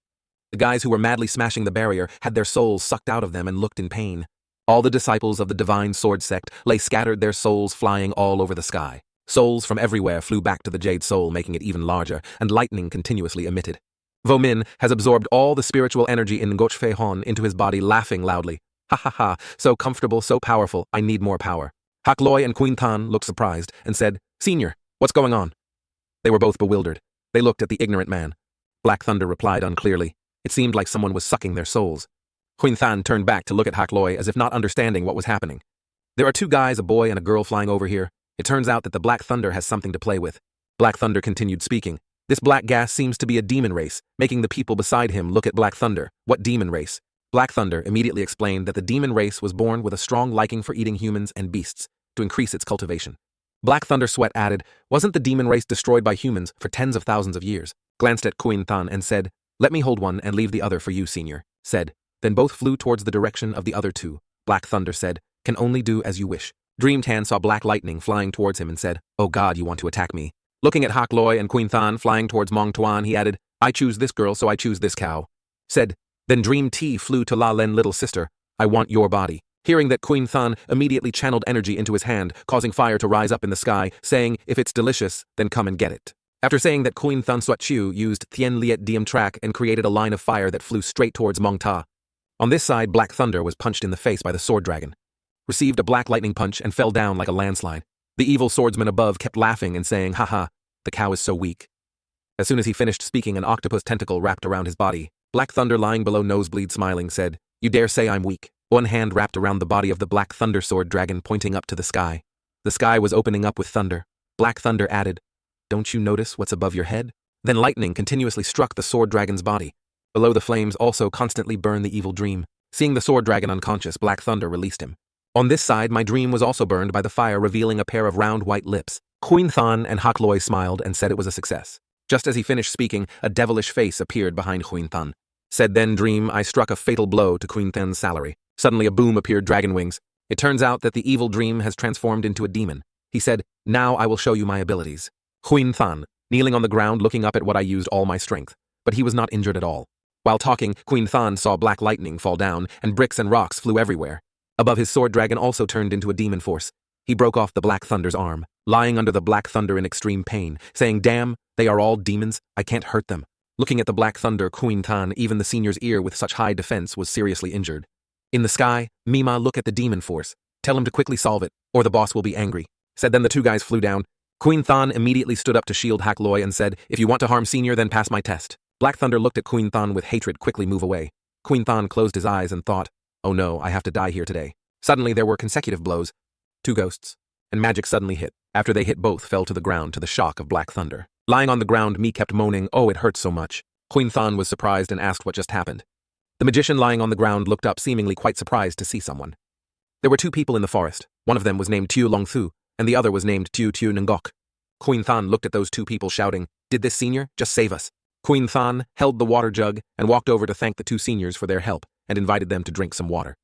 The guys who were madly smashing the barrier had their souls sucked out of them and looked in pain. All the disciples of the divine sword sect lay scattered, their souls flying all over the sky. Souls from everywhere flew back to the jade soul, making it even larger, and lightning continuously emitted. Vomin has absorbed all the spiritual energy in Ngoch Hon into his body, laughing loudly. Ha ha ha, so comfortable, so powerful, I need more power. Hak Loi and Queen Than looked surprised and said, Senior, what's going on? They were both bewildered. They looked at the ignorant man. Black Thunder replied unclearly. It seemed like someone was sucking their souls. Queen Than turned back to look at Hak Loi as if not understanding what was happening. There are two guys, a boy and a girl, flying over here. It turns out that the Black Thunder has something to play with. Black Thunder continued speaking. This black gas seems to be a demon race, making the people beside him look at Black Thunder. What demon race? Black Thunder immediately explained that the demon race was born with a strong liking for eating humans and beasts to increase its cultivation. Black Thunder Sweat added, wasn't the demon race destroyed by humans for tens of thousands of years? Glanced at Queen Than and said, let me hold one and leave the other for you, Senior. Said. Then both flew towards the direction of the other two. Black Thunder said, can only do as you wish. Dream Tan saw black lightning flying towards him and said, oh God, you want to attack me. Looking at Hak Loi and Queen Than flying towards Mong Tuan, he added, I choose this girl, so I choose this cow. Said. Then Dream T flew to La Len, little sister. I want your body. Hearing that, Queen Than immediately channeled energy into his hand, causing fire to rise up in the sky, saying, if it's delicious, then come and get it. After saying that, Queen Than Suat Chu used Thien Liet Diem track and created a line of fire that flew straight towards Mong Ta. On this side, Black Thunder was punched in the face by the sword dragon. Received a black lightning punch and fell down like a landslide. The evil swordsman above kept laughing and saying, haha, the cow is so weak. As soon as he finished speaking, an octopus tentacle wrapped around his body. Black Thunder, lying below nosebleed smiling, said, you dare say I'm weak? One hand wrapped around the body of the Black Thunder sword dragon, pointing up to the sky. The sky was opening up with thunder. Black Thunder added, don't you notice what's above your head? Then lightning continuously struck the sword dragon's body. Below, the flames also constantly burned the evil dream. Seeing the sword dragon unconscious, Black Thunder released him. On this side, my dream was also burned by the fire, revealing a pair of round white lips. Queen Than and Hak Loi smiled and said it was a success. Just as he finished speaking, a devilish face appeared behind Queen Than. Said, then Dream, I struck a fatal blow to Queen Than's salary. Suddenly a boom appeared, dragon wings. It turns out that the evil dream has transformed into a demon. He said, now I will show you my abilities. Queen Than, kneeling on the ground looking up at what I used all my strength. But he was not injured at all. While talking, Queen Than saw black lightning fall down, and bricks and rocks flew everywhere. Above, his sword dragon also turned into a demon force. He broke off the Black Thunder's arm, lying under the Black Thunder in extreme pain, saying, damn, they are all demons, I can't hurt them. Looking at the Black Thunder, Queen Than, even the senior's ear with such high defense was seriously injured. In the sky, Mima, look at the demon force. Tell him to quickly solve it, or the boss will be angry. Said, then the two guys flew down. Queen Than immediately stood up to shield Hak Loi and said, if you want to harm Senior, then pass my test. Black Thunder looked at Queen Than with hatred, quickly move away. Queen Than closed his eyes and thought, oh no, I have to die here today. Suddenly there were consecutive blows. Two ghosts. And magic suddenly hit. After they hit, both fell to the ground to the shock of Black Thunder. Lying on the ground, Mi kept moaning, oh, it hurts so much. Queen Than was surprised and asked what just happened. The magician lying on the ground looked up, seemingly quite surprised to see someone. There were two people in the forest. One of them was named Tiu Long Thu, and the other was named Tiu Tiu Ngok. Queen Than looked at those two people, shouting, did this senior just save us? Queen Than held the water jug and walked over to thank the two seniors for their help and invited them to drink some water.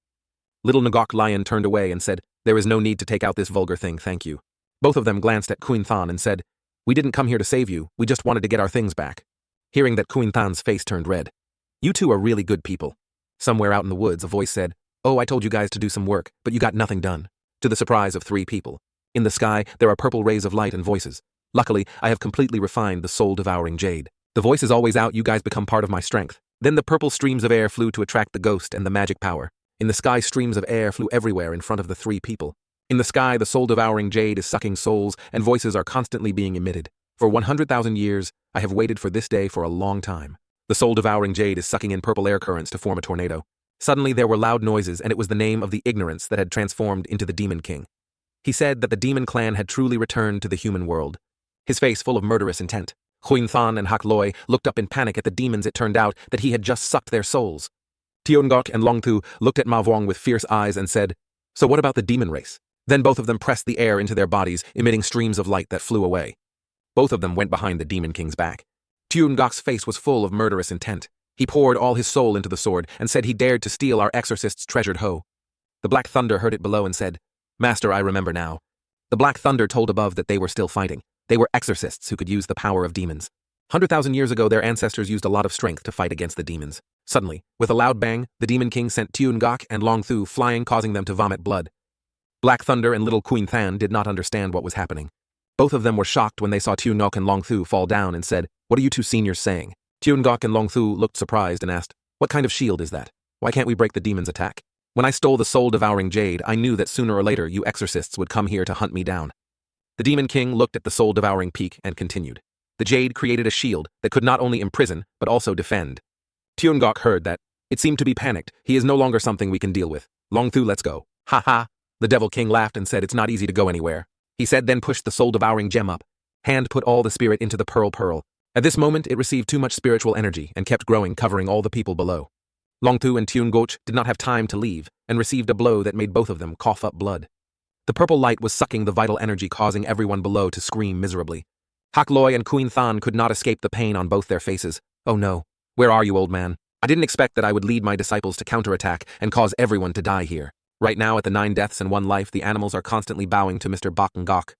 Little Ngok Lion turned away and said, there is no need to take out this vulgar thing, thank you. Both of them glanced at Queen Than and said, we didn't come here to save you, we just wanted to get our things back. Hearing that, Queen Than's face turned red. You two are really good people. Somewhere out in the woods, a voice said, oh, I told you guys to do some work, but you got nothing done. To the surprise of three people. In the sky, there are purple rays of light and voices. Luckily, I have completely refined the soul-devouring jade. The voice is always out, you guys become part of my strength. Then the purple streams of air flew to attract the ghost and the magic power. In the sky, streams of air flew everywhere in front of the three people. In the sky, the soul-devouring jade is sucking souls, and voices are constantly being emitted. For 100,000 years, I have waited for this day for a long time. The soul-devouring jade is sucking in purple air currents to form a tornado. Suddenly, there were loud noises, and it was the name of the ignorance that had transformed into the Demon King. He said that the Demon Clan had truly returned to the human world. His face full of murderous intent. Queen Than and Hak Loi looked up in panic at the demons. It turned out that he had just sucked their souls. Tiongok and Long Thu looked at Ma Vuong with fierce eyes and said, so what about the demon race? Then both of them pressed the air into their bodies, emitting streams of light that flew away. Both of them went behind the Demon King's back. Tiongok's face was full of murderous intent. He poured all his soul into the sword and said he dared to steal our exorcist's treasured hoe. The Black Thunder heard it below and said, Master, I remember now. The Black Thunder told above that they were still fighting. They were exorcists who could use the power of demons. 100,000 years ago, their ancestors used a lot of strength to fight against the demons. Suddenly, with a loud bang, the Demon King sent Tuengok and Long Thu flying, causing them to vomit blood. Black Thunder and Little Queen Than did not understand what was happening. Both of them were shocked when they saw Tuengok and Long Thu fall down and said, "What are you two seniors saying?" Tuengok and Long Thu looked surprised and asked, "What kind of shield is that? Why can't we break the demon's attack? When I stole the soul-devouring jade, I knew that sooner or later you exorcists would come here to hunt me down." The Demon King looked at the soul-devouring peak and continued. The jade created a shield that could not only imprison, but also defend. Tuengok heard that. It seemed to be panicked. He is no longer something we can deal with. Long Thu, let's go. Ha ha. The Devil King laughed and said it's not easy to go anywhere. He said, then pushed the soul-devouring gem up. Hand put all the spirit into the pearl. At this moment, it received too much spiritual energy and kept growing, covering all the people below. Long Thu and Tuengok did not have time to leave and received a blow that made both of them cough up blood. The purple light was sucking the vital energy, causing everyone below to scream miserably. Hak Loi and Queen Than could not escape the pain on both their faces. Oh no. Where are you, old man? I didn't expect that I would lead my disciples to counterattack and cause everyone to die here. Right now, at the 9 deaths and 1 life, the animals are constantly bowing to Mr. Bakangok.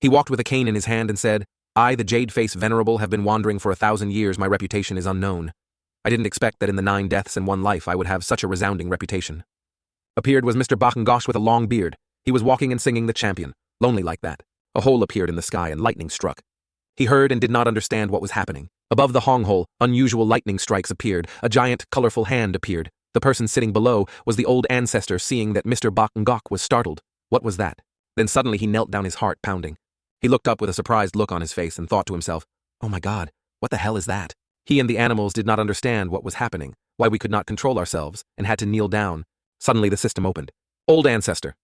He walked with a cane in his hand and said, I, the Jade-Face Venerable, have been wandering for 1,000 years. My reputation is unknown. I didn't expect that in the 9 deaths and 1 life I would have such a resounding reputation. Appeared was Mr. Bakangosh with a long beard. He was walking and singing the champion, lonely like that. A hole appeared in the sky and lightning struck. He heard and did not understand what was happening. Above the Hong hole, unusual lightning strikes appeared. A giant, colorful hand appeared. The person sitting below was the old ancestor. Seeing that Mr. Bakangok was startled. What was that? Then suddenly he knelt down, his heart pounding. He looked up with a surprised look on his face and thought to himself, oh my God, what the hell is that? He and the animals did not understand what was happening, why we could not control ourselves, and had to kneel down. Suddenly the system opened. Old ancestor.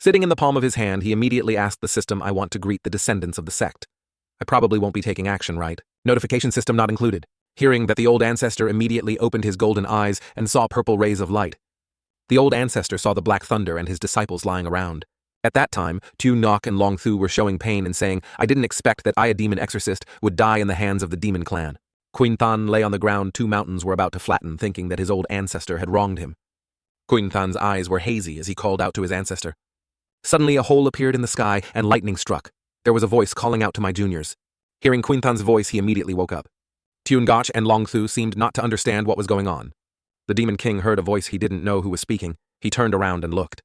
Sitting in the palm of his hand, he immediately asked the system, I want to greet the descendants of the sect. I probably won't be taking action, right? Notification system not included. Hearing that, the old ancestor immediately opened his golden eyes and saw purple rays of light. The old ancestor saw the Black Thunder and his disciples lying around. At that time, Tuengok and Long Thu were showing pain and saying, I didn't expect that I, a demon exorcist, would die in the hands of the demon clan. Queen Than lay on the ground. 2 mountains were about to flatten, thinking that his old ancestor had wronged him. Queen Than's eyes were hazy as he called out to his ancestor. Suddenly a hole appeared in the sky and lightning struck. There was a voice calling out to my juniors. Hearing Queen Than's voice, he immediately woke up. Tuengok and Long Thu seemed not to understand what was going on. The Demon King heard a voice he didn't know who was speaking. He turned around and looked.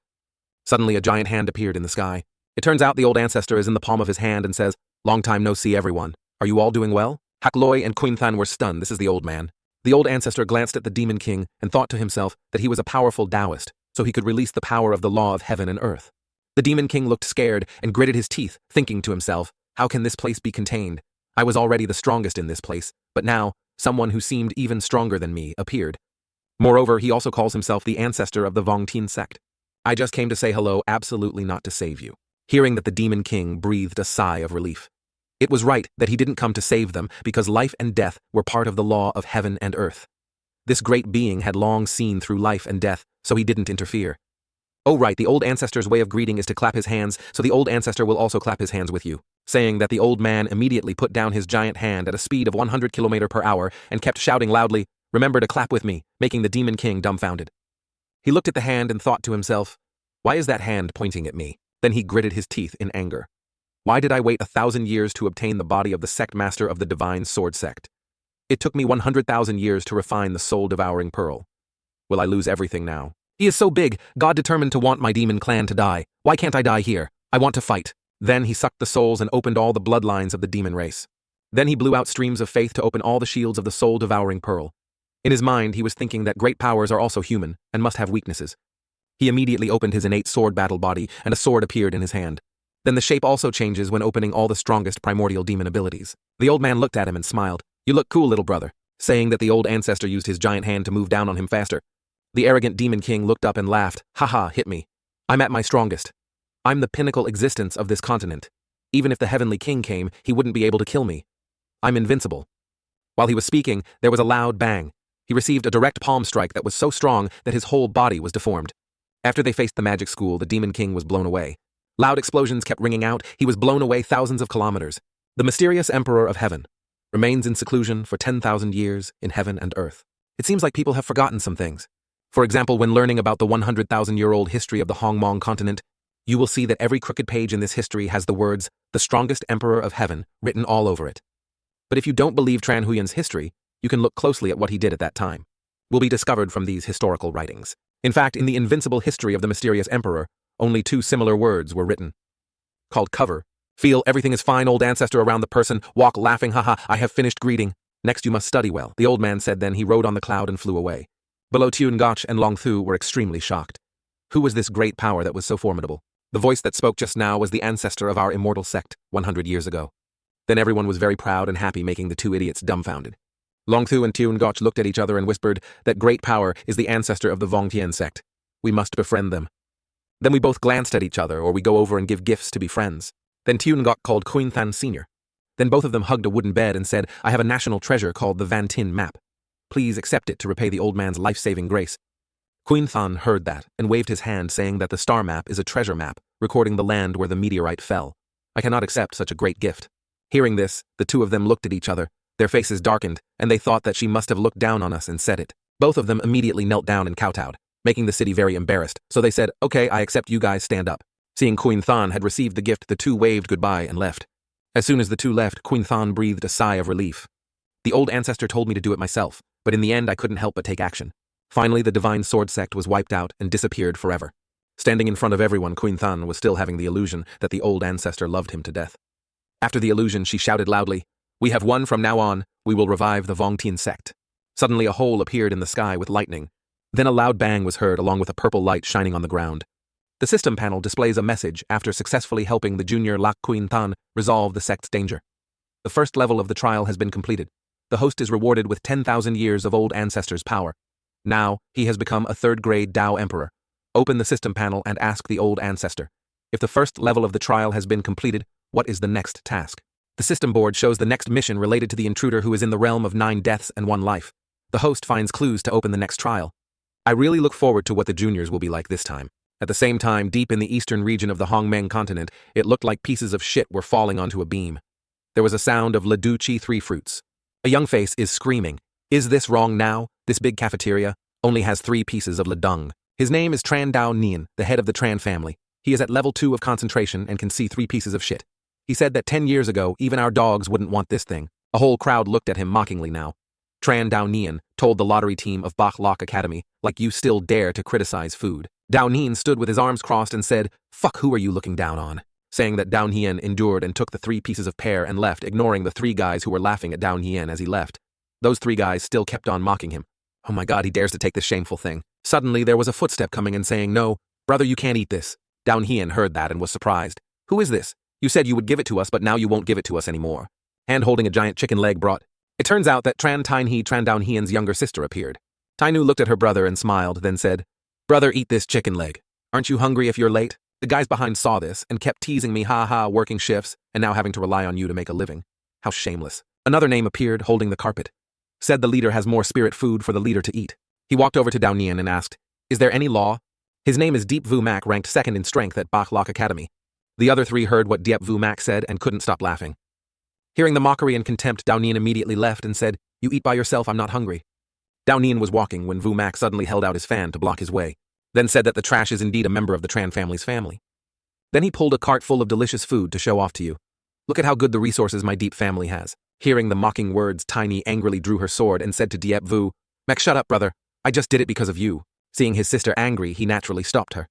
Suddenly a giant hand appeared in the sky. It turns out the old ancestor is in the palm of his hand and says, long time no see, everyone. Are you all doing well? Hak Loi and Queen Than were stunned. This is the old man. The old ancestor glanced at the Demon King and thought to himself that he was a powerful Taoist, so he could release the power of the law of heaven and earth. The Demon King looked scared and gritted his teeth, thinking to himself, how can this place be contained? I was already the strongest in this place, but now, someone who seemed even stronger than me appeared. Moreover, he also calls himself the ancestor of the Vongtin sect. I just came to say hello, absolutely not to save you. Hearing that, the Demon King breathed a sigh of relief. It was right that he didn't come to save them, because life and death were part of the law of heaven and earth. This great being had long seen through life and death, so he didn't interfere. Oh right, the old ancestor's way of greeting is to clap his hands, so the old ancestor will also clap his hands with you. Saying that, the old man immediately put down his giant hand at a speed of 100 km/h and kept shouting loudly, remember to clap with me, making the Demon King dumbfounded. He looked at the hand and thought to himself, why is that hand pointing at me? Then he gritted his teeth in anger. Why did I wait 1,000 years to obtain the body of the sect master of the divine sword sect? It took me 100,000 years to refine the soul-devouring pearl. Will I lose everything now? He is so big, God determined to want my demon clan to die. Why can't I die here? I want to fight. Then he sucked the souls and opened all the bloodlines of the demon race. Then he blew out streams of faith to open all the shields of the soul-devouring pearl. In his mind, he was thinking that great powers are also human and must have weaknesses. He immediately opened his innate sword battle body, and a sword appeared in his hand. Then the shape also changes when opening all the strongest primordial demon abilities. The old man looked at him and smiled. You look cool, little brother. Saying that, the old ancestor used his giant hand to move down on him faster. The arrogant Demon King looked up and laughed. Haha, hit me. I'm at my strongest. I'm the pinnacle existence of this continent. Even if the Heavenly King came, he wouldn't be able to kill me. I'm invincible. While he was speaking, there was a loud bang. He received a direct palm strike that was so strong that his whole body was deformed. After they faced the magic school, the Demon King was blown away. Loud explosions kept ringing out. He was blown away thousands of kilometers. The mysterious Emperor of Heaven remains in seclusion for 10,000 years in heaven and earth. It seems like people have forgotten some things. For example, when learning about the 100,000-year-old history of the Hongmong continent, you will see that every crooked page in this history has the words, "The Strongest Emperor of Heaven," written all over it. But if you don't believe Tran Huyan's history, you can look closely at what he did at that time. Will be discovered from these historical writings. In fact, in the invincible history of the mysterious emperor, only 2 similar words were written. Called cover. Feel everything is fine, old ancestor around the person, walk laughing, haha, I have finished greeting. Next you must study well, the old man said, then he rode on the cloud and flew away. Below Tune Gotch and Long Thu were extremely shocked. Who was this great power that was so formidable? The voice that spoke just now was the ancestor of our immortal sect, 100 years ago. Then everyone was very proud and happy, making the 2 idiots dumbfounded. Long Thu and Tune Gotch looked at each other and whispered that great power is the ancestor of the Vongtian sect. We must befriend them. Then we both glanced at each other, or we go over and give gifts to be friends. Then Tune Gotch called Queen Than Sr. Then both of them hugged a wooden bed and said, I have a national treasure called the Van Tin map. Please accept it to repay the old man's life-saving grace. Queen Than heard that and waved his hand, saying that the star map is a treasure map, recording the land where the meteorite fell. I cannot accept such a great gift. Hearing this, the 2 of them looked at each other. Their faces darkened, and they thought that she must have looked down on us and said it. Both of them immediately knelt down and kowtowed, making the city very embarrassed, so they said, okay, I accept, you guys stand up. Seeing Queen Than had received the gift, the 2 waved goodbye and left. As soon as the 2 left, Queen Than breathed a sigh of relief. The old ancestor told me to do it myself, but in the end I couldn't help but take action. Finally, the divine sword sect was wiped out and disappeared forever. Standing in front of everyone, Queen Than was still having the illusion that the old ancestor loved him to death. After the illusion, she shouted loudly, we have won from now on, we will revive the Vongtian sect. Suddenly a hole appeared in the sky with lightning. Then a loud bang was heard along with a purple light shining on the ground. The system panel displays a message after successfully helping the junior Lak Queen Than resolve the sect's danger. The first level of the trial has been completed. The host is rewarded with 10,000 years of old ancestors' power. Now, he has become a 3rd-grade Dao Emperor. Open the system panel and ask the old ancestor. If the first level of the trial has been completed, what is the next task? The system board shows the next mission related to the intruder who is in the realm of 9 deaths and 1 life. The host finds clues to open the next trial. I really look forward to what the juniors will be like this time. At the same time, deep in the eastern region of the Hongmeng continent, it looked like pieces of shit were falling onto a beam. There was a sound of Laduchi 3 fruits. A young face is screaming, is this wrong now? This big cafeteria only has 3 pieces of ladung. His name is Tran Dao Nian, the head of the Tran family. He is at level 2 of concentration and can see 3 pieces of shit. He said that 10 years ago, even our dogs wouldn't want this thing. A whole crowd looked at him mockingly now. Tran Dao Nian told the lottery team of Bach Lok Academy, like you still dare to criticize food. Dao Nian stood with his arms crossed and said, fuck, who are you looking down on? Saying that Dao Nian endured and took the 3 pieces of pear and left, ignoring the 3 guys who were laughing at Dao Nian as he left. Those 3 guys still kept on mocking him. Oh my god, he dares to take this shameful thing. Suddenly there was a footstep coming and saying, no, brother, you can't eat this. Dao Nian heard that and was surprised. Who is this? You said you would give it to us, but now you won't give it to us anymore. Hand holding a giant chicken leg brought. It turns out that Tran Dao Nian's younger sister appeared. Tainu looked at her brother and smiled, then said, brother, eat this chicken leg. Aren't you hungry if you're late? The guys behind saw this and kept teasing me, working shifts, and now having to rely on you to make a living. How shameless. Another name appeared, holding the carpet. Said the leader has more spirit food for the leader to eat. He walked over to Dao Nian and asked, is there any law? His name is Deep Vu Mak, ranked 2nd in strength at Bach Lok Academy. The other 3 heard what Diep Vu Mak said and couldn't stop laughing. Hearing the mockery and contempt, Dao Nian immediately left and said, you eat by yourself, I'm not hungry. Dao Nian was walking when Vu Mak suddenly held out his fan to block his way, then said that the trash is indeed a member of the Tran family's family. Then he pulled a cart full of delicious food to show off to you. Look at how good the resources my Deep family has. Hearing the mocking words, Tiny angrily drew her sword and said to Diep Vu, Mak, shut up, brother. I just did it because of you. Seeing his sister angry, he naturally stopped her.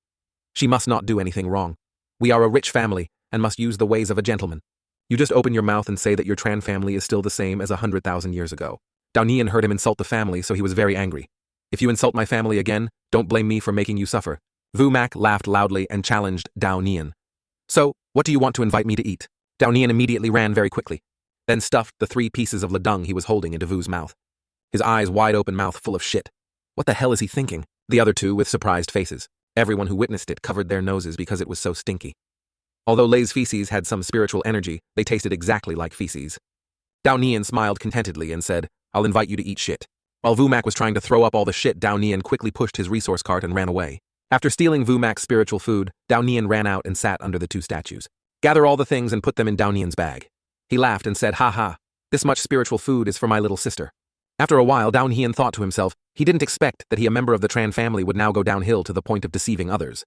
She must not do anything wrong. We are a rich family and must use the ways of a gentleman. You just open your mouth and say that your Tran family is still the same as 100,000 years ago. Dao Nian heard him insult the family, so he was very angry. If you insult my family again, don't blame me for making you suffer. Vu Mak laughed loudly and challenged Dao Nian. So, what do you want to invite me to eat? Dao Nian immediately ran very quickly, then stuffed the 3 pieces of ladung he was holding into Vu's mouth. His eyes wide open, mouth full of shit. What the hell is he thinking? The other 2 with surprised faces. Everyone who witnessed it covered their noses because it was so stinky. Although Lei's feces had some spiritual energy, they tasted exactly like feces. Dao Nian smiled contentedly and said, I'll invite you to eat shit. While Vu Mak was trying to throw up all the shit, Dao Nian quickly pushed his resource cart and ran away. After stealing Vu Mak's spiritual food, Dao Nian ran out and sat under the 2 statues. Gather all the things and put them in Dao Nian's bag. He laughed and said, ha, this much spiritual food is for my little sister. After a while, Dao Nian thought to himself, he didn't expect that a member of the Tran family would now go downhill to the point of deceiving others.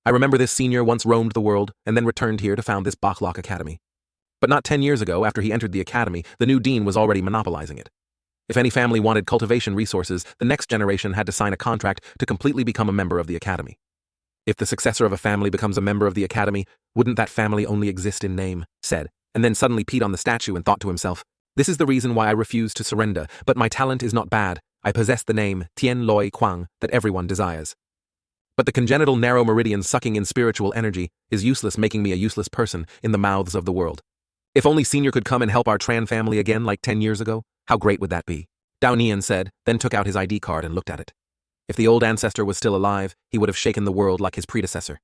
I remember this senior once roamed the world and then returned here to found this Bachlock Academy. But not 10 years ago, after he entered the academy, the new dean was already monopolizing it. If any family wanted cultivation resources, the next generation had to sign a contract to completely become a member of the academy. If the successor of a family becomes a member of the academy, wouldn't that family only exist in name, said, and then suddenly peed on the statue and thought to himself, this is the reason why I refuse to surrender, but my talent is not bad. I possess the name Tian Loi Quang that everyone desires. But the congenital narrow meridian sucking in spiritual energy is useless, making me a useless person in the mouths of the world. If only Senior could come and help our Tran family again like 10 years ago, how great would that be? Dao Nian said, then took out his ID card and looked at it. If the old ancestor was still alive, he would have shaken the world like his predecessor.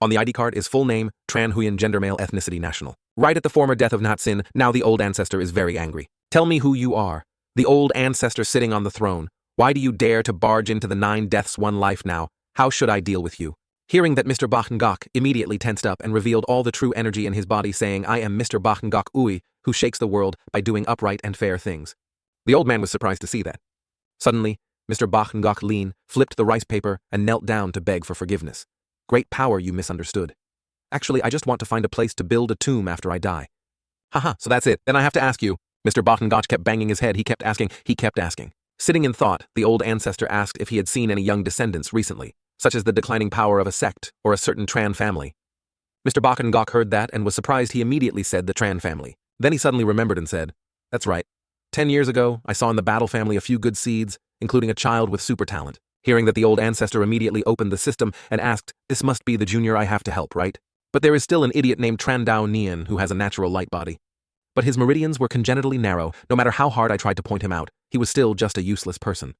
On the ID card is full name, Tran Huyan, gender male, ethnicity national. Right at the former death of Natsin, now the old ancestor is very angry. Tell me who you are. The old ancestor sitting on the throne. Why do you dare to barge into the 9 deaths 1 life now? How should I deal with you? Hearing that Mr. Bakengok immediately tensed up and revealed all the true energy in his body, saying, I am Mr. Bakengok Ui, who shakes the world by doing upright and fair things. The old man was surprised to see that. Suddenly, Mr. Bakengok Lean flipped the rice paper and knelt down to beg for forgiveness. Great power, you misunderstood. Actually, I just want to find a place to build a tomb after I die. Haha, so that's it. Then I have to ask you. Mr. Bakengok kept banging his head. He kept asking. Sitting in thought, the old ancestor asked if he had seen any young descendants recently, such as the declining power of a sect or a certain Tran family. Mr. Bakengok heard that and was surprised. He immediately said the Tran family. Then he suddenly remembered and said, that's right. 10 years ago, I saw in the battle family a few good seeds, including a child with super talent. Hearing that, the old ancestor immediately opened the system and asked, this must be the junior I have to help, right? But there is still an idiot named Tran Dao Nian who has a natural light body. But his meridians were congenitally narrow. No matter how hard I tried to point him out, he was still just a useless person.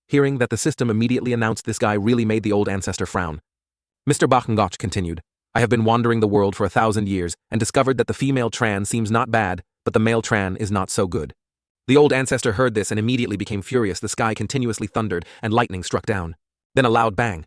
Hearing that, the system immediately announced this guy really made the old ancestor frown. Mr. Bakengok continued, I have been wandering the world for 1,000 years and discovered that the female Tran seems not bad, but the male Tran is not so good. The old ancestor heard this and immediately became furious. The sky continuously thundered and lightning struck down. Then a loud bang.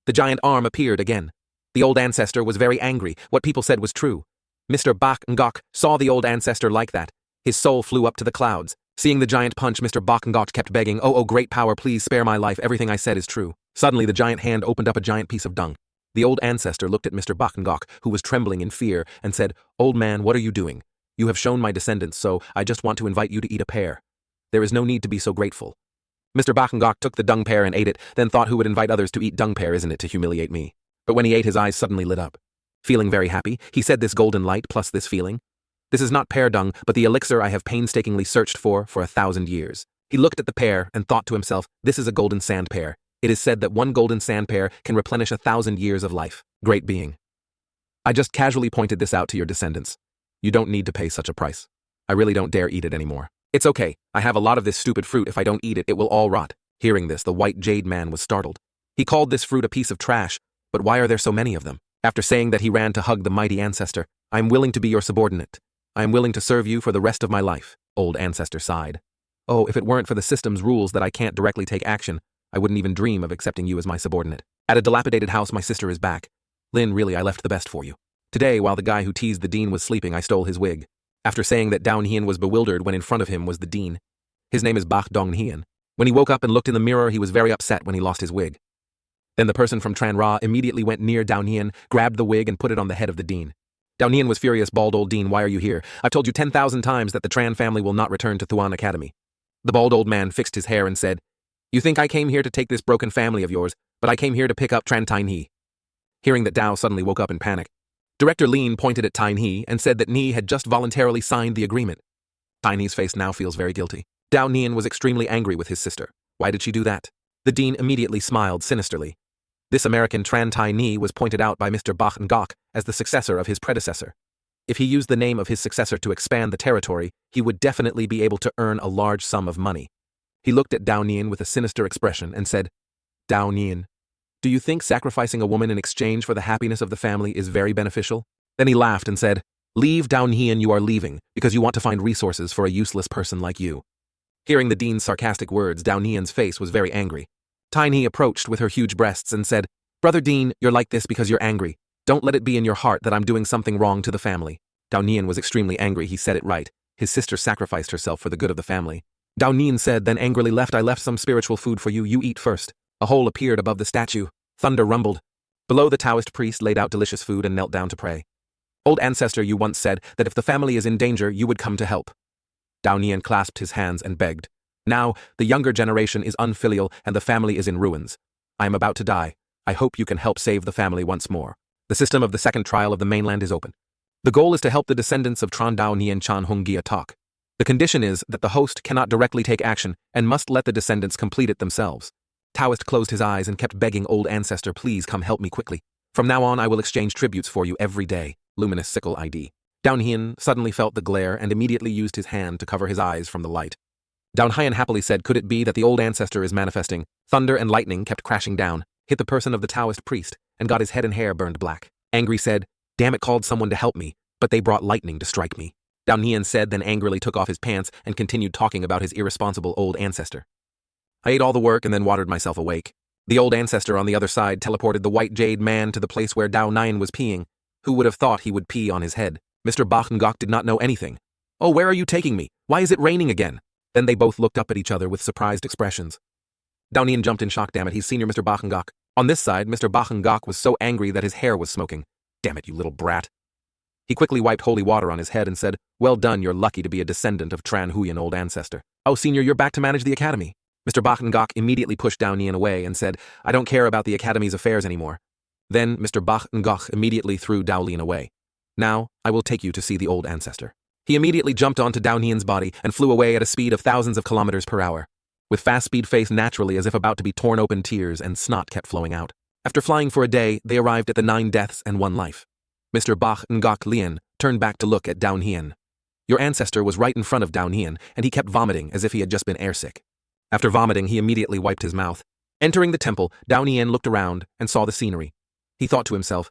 The giant arm appeared again. The old ancestor was very angry. What people said was true. Mr. Bakengok saw the old ancestor like that. His soul flew up to the clouds. Seeing the giant punch, Mr. Bakengok kept begging, oh great power, please spare my life. Everything I said is true. Suddenly the giant hand opened up a giant piece of dung. The old ancestor looked at Mr. Bakengok, who was trembling in fear, and said, old man, what are you doing? You have shown my descendants, so I just want to invite you to eat a pear. There is no need to be so grateful. Mr. Bakengok took the dung pear and ate it, then thought, who would invite others to eat dung pear? Isn't it to humiliate me? But when he ate, his eyes suddenly lit up. Feeling very happy, he said, this golden light plus this feeling. This is not pear dung, but the elixir I have painstakingly searched for 1,000 years. He looked at the pear and thought to himself, this is a golden sand pear. It is said that 1 golden sand pear can replenish 1,000 years of life. Great being. I just casually pointed this out to your descendants. You don't need to pay such a price. I really don't dare eat it anymore. It's okay, I have a lot of this stupid fruit. If I don't eat it, it will all rot. Hearing this, the white jade man was startled. He called this fruit a piece of trash, but why are there so many of them? After saying that, he ran to hug the mighty ancestor. I am willing to be your subordinate. I am willing to serve you for the rest of my life. Old ancestor sighed. Oh, if it weren't for the system's rules that I can't directly take action, I wouldn't even dream of accepting you as my subordinate. At a dilapidated house, my sister is back. Lin, really, I left the best for you. Today, while the guy who teased the dean was sleeping, I stole his wig. After saying that, Dao Nian was bewildered when in front of him was the dean. His name is Bak Dong Hian. When he woke up and looked in the mirror, he was very upset when he lost his wig. Then the person from Tran Ra immediately went near Dao Nian, grabbed the wig and put it on the head of the dean. Dao Nian was furious. Bald old dean, why are you here? I've told you 10,000 times that the Tran family will not return to Thuan Academy. The bald old man fixed his hair and said, you think I came here to take this broken family of yours, but I came here to pick up Tran Tine He. Hearing that, Dao suddenly woke up in panic. Director Lin pointed at Tine He and said that Ni had just voluntarily signed the agreement. Tine He's face now feels very guilty. Dao Nian was extremely angry with his sister. Why did she do that? The dean immediately smiled sinisterly. This American Tran Tai Ni was pointed out by Mr. Bakengok as the successor of his predecessor. If he used the name of his successor to expand the territory, he would definitely be able to earn a large sum of money. He looked at Dao Nian with a sinister expression and said, Dao Nian, do you think sacrificing a woman in exchange for the happiness of the family is very beneficial? Then he laughed and said, leave Dao Nian, you are leaving because you want to find resources for a useless person like you. Hearing the dean's sarcastic words, Dao Nian's face was very angry. Tiny approached with her huge breasts and said, Brother Dean, you're like this because you're angry. Don't let it be in your heart that I'm doing something wrong to the family. Dao Nian was extremely angry. He said it right. His sister sacrificed herself for the good of the family. Dao Nian said, then angrily left, I left some spiritual food for you. You eat first. A hole appeared above the statue. Thunder rumbled. Below, the Taoist priest laid out delicious food and knelt down to pray. Old ancestor, you once said that if the family is in danger, you would come to help. Dao Nian clasped his hands and begged. Now, the younger generation is unfilial and the family is in ruins. I am about to die. I hope you can help save the family once more. The system of the second trial of the mainland is open. The goal is to help the descendants of Tran Dao Nian Chan Hung Gia talk. The condition is that the host cannot directly take action and must let the descendants complete it themselves. Taoist closed his eyes and kept begging old ancestor, please come help me quickly. From now on I will exchange tributes for you every day. Luminous sickle ID. Dao Nian suddenly felt the glare and immediately used his hand to cover his eyes from the light. Dao Nian happily said, could it be that the old ancestor is manifesting? Thunder and lightning kept crashing down, hit the person of the Taoist priest, and got his head and hair burned black. Angry said, damn it, called someone to help me, but they brought lightning to strike me. Dao Nian said, then angrily took off his pants and continued talking about his irresponsible old ancestor. I ate all the work and then watered myself awake. The old ancestor on the other side teleported the white jade man to the place where Dao Nian was peeing. Who would have thought he would pee on his head? Mr. Bachengok did not know anything. Oh, where are you taking me? Why is it raining again? Then they both looked up at each other with surprised expressions. Dao Nian jumped in shock. Damn it, he's senior Mr. Bachengok. On this side, Mr. Bachengok was so angry that his hair was smoking. Damn it, you little brat. He quickly wiped holy water on his head and said, well done, you're lucky to be a descendant of Tran Huyan old ancestor. Oh, senior, you're back to manage the academy. Mr. Bachengok immediately pushed Dao Nian away and said, I don't care about the academy's affairs anymore. Then Mr. Bachengok immediately threw Dao Nian away. Now, I will take you to see the old ancestor. He immediately jumped onto Dao Nian's body and flew away at a speed of thousands of kilometers per hour. With fast speed face naturally as if about to be torn open, tears and snot kept flowing out. After flying for a day, they arrived at the 9 deaths and 1 life. Mr. Bachengok Lian turned back to look at Dao Nian. Your ancestor was right in front of Dao Nian, and he kept vomiting as if he had just been airsick. After vomiting, he immediately wiped his mouth. Entering the temple, Dao Nian looked around and saw the scenery. He thought to himself,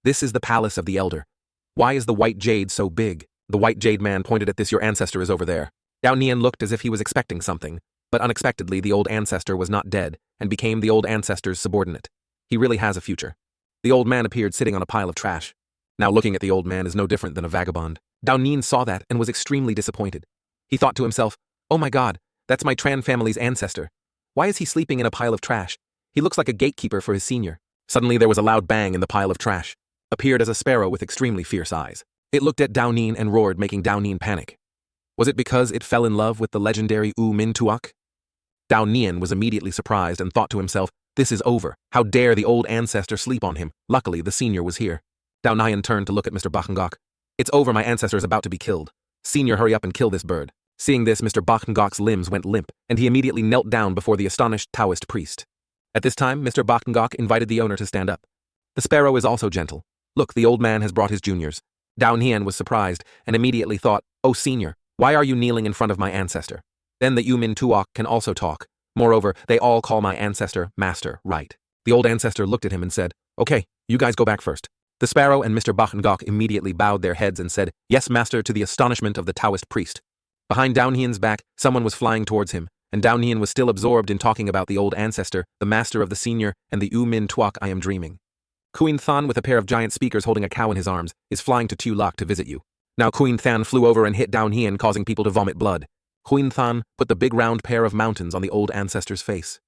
this is the palace of the elder. Why is the white jade so big? The white jade man pointed at this. Your ancestor is over there. Dao Nian looked as if he was expecting something, but unexpectedly the old ancestor was not dead and became the old ancestor's subordinate. He really has a future. The old man appeared sitting on a pile of trash. Now looking at the old man is no different than a vagabond. Dao Nian saw that and was extremely disappointed. He thought to himself, oh my god, that's my Tran family's ancestor. Why is he sleeping in a pile of trash? He looks like a gatekeeper for his senior. Suddenly there was a loud bang in the pile of trash. Appeared as a sparrow with extremely fierce eyes. It looked at Dao Nian and roared, making Dao Nian panic. Was it because it fell in love with the legendary U Min Tuok? Dao Nian was immediately surprised and thought to himself, this is over. How dare the old ancestor sleep on him? Luckily, the senior was here. Dao Nian turned to look at Mr. Bachengok. It's over, my ancestor is about to be killed. Senior, hurry up and kill this bird. Seeing this, Mr. Bachengok's limbs went limp, and he immediately knelt down before the astonished Taoist priest. At this time, Mr. Bachengok invited the owner to stand up. The sparrow is also gentle. Look, the old man has brought his juniors. Dao Nian was surprised, and immediately thought, oh senior, why are you kneeling in front of my ancestor? Then the Yumin Tuok can also talk. Moreover, they all call my ancestor master, right? The old ancestor looked at him and said, okay, you guys go back first. The sparrow and Mr. Bachengok immediately bowed their heads and said, yes, master, to the astonishment of the Taoist priest. Behind Dao Nian's back, someone was flying towards him, and Dao Nian was still absorbed in talking about the old ancestor, the master of the senior, and the U Min Tuok. I am dreaming. Queen Than, with a pair of giant speakers holding a cow in his arms, is flying to Tu Lok to visit you. Now Queen Than flew over and hit Dao Nian, causing people to vomit blood. Queen Than put the big round pair of mountains on the old ancestor's face.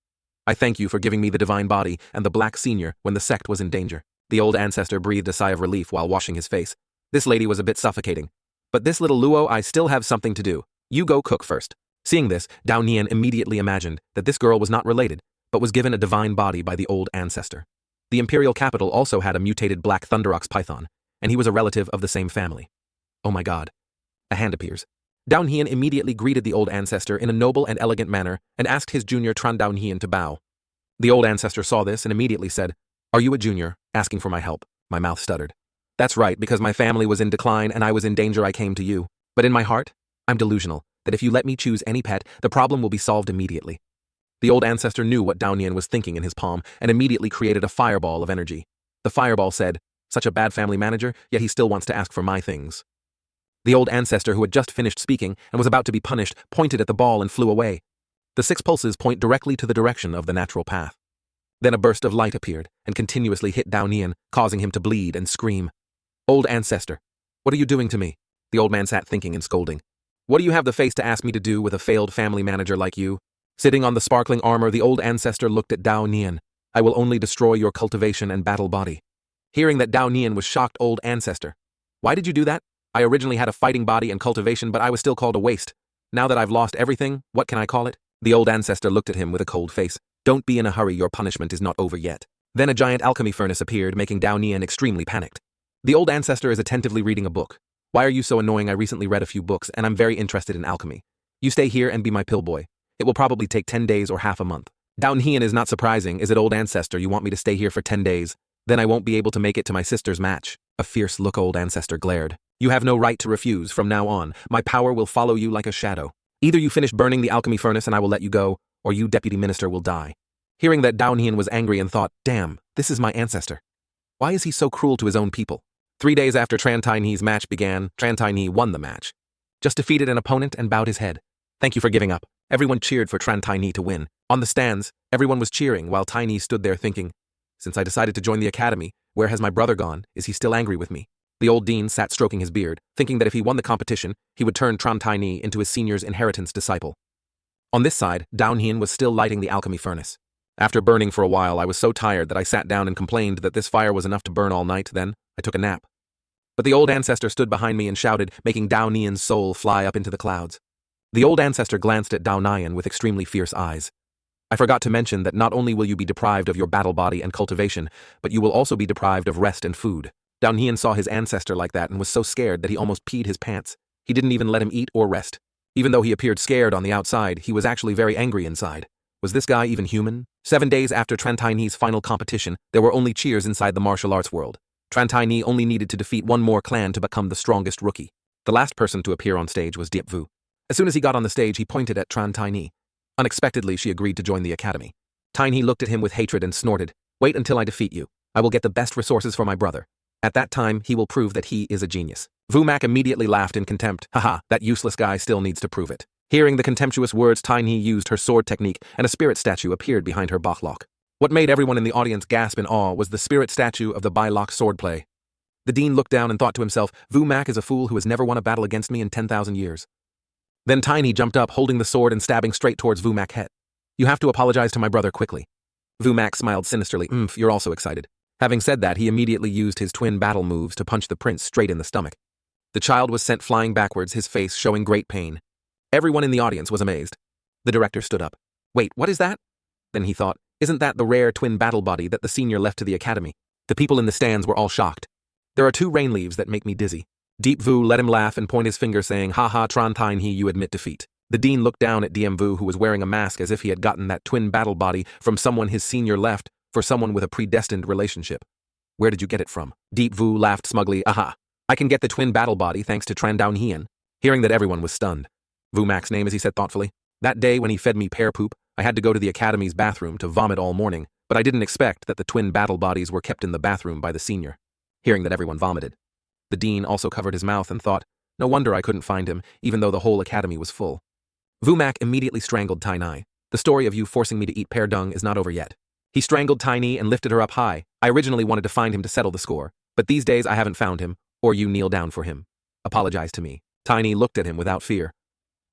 I thank you for giving me the divine body and the black senior when the sect was in danger. The old ancestor breathed a sigh of relief while washing his face. This lady was a bit suffocating. But this little Luo, I still have something to do. You go cook first. Seeing this, Dao Nian immediately imagined that this girl was not related, but was given a divine body by the old ancestor. The imperial capital also had a mutated black thunderox python, and he was a relative of the same family. Oh my god. A hand appears. Dao Nian immediately greeted the old ancestor in a noble and elegant manner and asked his junior Tran Dao Nian to bow. The old ancestor saw this and immediately said, are you a junior, asking for my help? My mouth stuttered. That's right, because my family was in decline and I was in danger I came to you. But in my heart, I'm delusional, that if you let me choose any pet, the problem will be solved immediately. The old ancestor knew what Dao Nian was thinking in his palm and immediately created a fireball of energy. The fireball said, such a bad family manager, yet he still wants to ask for my things. The old ancestor, who had just finished speaking and was about to be punished, pointed at the ball and flew away. The 6 pulses point directly to the direction of the natural path. Then a burst of light appeared and continuously hit Dao Nian, causing him to bleed and scream. Old ancestor, what are you doing to me? The old man sat thinking and scolding. What do you have the face to ask me to do with a failed family manager like you? Sitting on the sparkling armor, the old ancestor looked at Dao Nian. I will only destroy your cultivation and battle body. Hearing that Dao Nian was shocked. Old ancestor. Why did you do that? I originally had a fighting body and cultivation, but I was still called a waste. Now that I've lost everything, what can I call it? The old ancestor looked at him with a cold face. Don't be in a hurry, your punishment is not over yet. Then a giant alchemy furnace appeared, making Dao Nian extremely panicked. The old ancestor is attentively reading a book. Why are you so annoying? I recently read a few books, and I'm very interested in alchemy. You stay here and be my pill boy. It will probably take 10 days or half a month. Dao Nian is not surprising, is it, old ancestor? You want me to stay here for 10 days? Then I won't be able to make it to my sister's match. A fierce look. Old ancestor glared. You have no right to refuse. From now on, my power will follow you like a shadow. Either you finish burning the alchemy furnace and I will let you go, or you, deputy minister, will die. Hearing that, Dao Nian was angry and thought, damn, this is my ancestor. Why is he so cruel to his own people? 3 days after Tran Tai Ni's match began, Tran Tai Ni won the match. Just defeated an opponent and bowed his head. Thank you for giving up. Everyone cheered for Tran Tai Ni to win. On the stands, everyone was cheering while Tai Ni stood there thinking, since I decided to join the academy, where has my brother gone? Is he still angry with me? The old dean sat stroking his beard, thinking that if he won the competition, he would turn Tran Tai Ni into his senior's inheritance disciple. On this side, Dao Nian was still lighting the alchemy furnace. After burning for a while, I was so tired that I sat down and complained that this fire was enough to burn all night. Then, I took a nap. But the old ancestor stood behind me and shouted, making Dao Nian's soul fly up into the clouds. The old ancestor glanced at Dao Nian with extremely fierce eyes. I forgot to mention that not only will you be deprived of your battle body and cultivation, but you will also be deprived of rest and food. Dao Nian saw his ancestor like that and was so scared that he almost peed his pants. He didn't even let him eat or rest. Even though he appeared scared on the outside, he was actually very angry inside. Was this guy even human? 7 days after Tran Tai Ni's final competition, there were only cheers inside the martial arts world. Tran Tai Ni only needed to defeat one more clan to become the strongest rookie. The last person to appear on stage was Diep Vu. As soon as he got on the stage, he pointed at Tran Tai Ni. Unexpectedly, she agreed to join the academy. Tai Ni looked at him with hatred and snorted, "Wait until I defeat you. I will get the best resources for my brother. At that time, he will prove that he is a genius." Vu Mak immediately laughed in contempt. Haha, that useless guy still needs to prove it. Hearing the contemptuous words, Tai Ni used her sword technique and a spirit statue appeared behind her backlok. What made everyone in the audience gasp in awe was the spirit statue of the Bylok swordplay. The dean looked down and thought to himself, Vu Mak is a fool who has never won a battle against me in 10,000 years. Then Tai Ni jumped up, holding the sword and stabbing straight towards Vu Mak's head. You have to apologize to my brother quickly. Vu Mak smiled sinisterly. You're also excited. Having said that, he immediately used his twin battle moves to punch the prince straight in the stomach. The child was sent flying backwards, his face showing great pain. Everyone in the audience was amazed. The director stood up. Wait, what is that? Then he thought, isn't that the rare twin battle body that the senior left to the academy? The people in the stands were all shocked. There are 2 rain leaves that make me dizzy. Deep Vu let him laugh and point his finger saying, haha, Tran Tai Ni, you admit defeat. The dean looked down at DM Vu, who was wearing a mask as if he had gotten that twin battle body from someone his senior left for someone with a predestined relationship. Where did you get it from? Deep Vu laughed smugly. Aha, I can get the twin battle body thanks to Tran Dao Nian. Hearing that, everyone was stunned. Vu Mak's name, as he said thoughtfully. That day when he fed me pear poop, I had to go to the academy's bathroom to vomit all morning, but I didn't expect that the twin battle bodies were kept in the bathroom by the senior. Hearing that, everyone vomited. The dean also covered his mouth and thought, no wonder I couldn't find him, even though the whole academy was full. Vu Mak immediately strangled Tai Ni. The story of you forcing me to eat pear dung is not over yet. He strangled Tai Ni and lifted her up high. I originally wanted to find him to settle the score, but these days I haven't found him, or you kneel down for him. Apologize to me. Tai Ni looked at him without fear.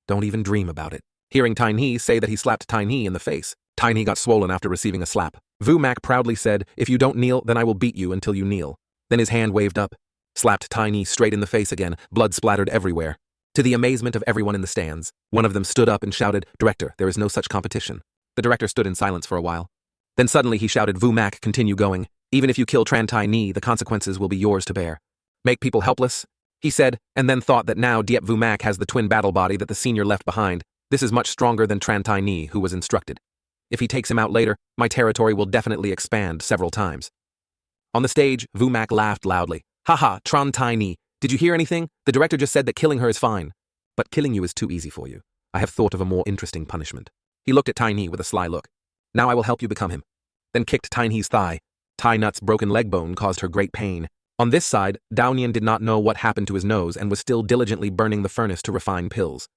Don't even dream about it. Hearing Tai Ni say that he slapped Tai Ni in the face, Tai Ni got swollen after receiving a slap. Vu Mak proudly said, if you don't kneel, then I will beat you until you kneel. Then his hand waved up, slapped Tai Ni straight in the face again, blood splattered everywhere. To the amazement of everyone in the stands, one of them stood up and shouted, Director, there is no such competition. The director stood in silence for a while. Then suddenly he shouted, Vu Mak, continue going. Even if you kill Tran Tai Ni, the consequences will be yours to bear. Make people helpless? He said, and then thought that now Diep Vu Mak has the twin battle body that the senior left behind. This is much stronger than Tran Tai Ni, who was instructed. If he takes him out later, my territory will definitely expand several times. On the stage, Vu Mak laughed loudly. Haha, Tran Tai Ni, did you hear anything? The director just said that killing her is fine. But killing you is too easy for you. I have thought of a more interesting punishment. He looked at Tai Ni with a sly look. Now I will help you become him. Then kicked Tai Ni's thigh. Tai Nut's broken leg bone caused her great pain. On this side, Dao Nian did not know what happened to his nose and was still diligently burning the furnace to refine pills.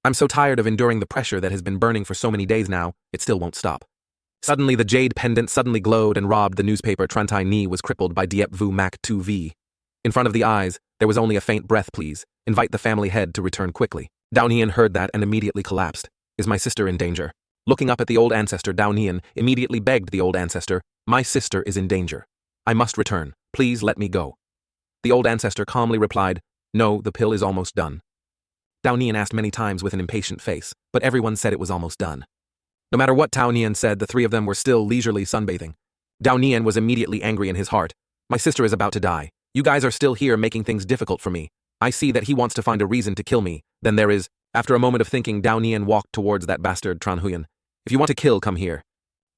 I'm so tired of enduring the pressure that has been burning for so many days now, it still won't stop. Suddenly the jade pendant suddenly glowed and robbed the newspaper. Tran Tai Ni was crippled by Diep Vu Mak 2V. In front of the eyes, there was only a faint breath. Please, invite the family head to return quickly. Dao Nian heard that and immediately collapsed. Is my sister in danger? Looking up at the old ancestor, Dao Nian immediately begged the old ancestor, "My sister is in danger. I must return. Please let me go." The old ancestor calmly replied, "No, the pill is almost done." Dao Nian asked many times with an impatient face, but everyone said it was almost done. No matter what Dao Nian said, the three of them were still leisurely sunbathing. Dao Nian was immediately angry in his heart. "My sister is about to die. You guys are still here making things difficult for me. I see that he wants to find a reason to kill me. Then there is..." After a moment of thinking, Dao Nian walked towards that bastard Tran Huyan. "If you want to kill, come here.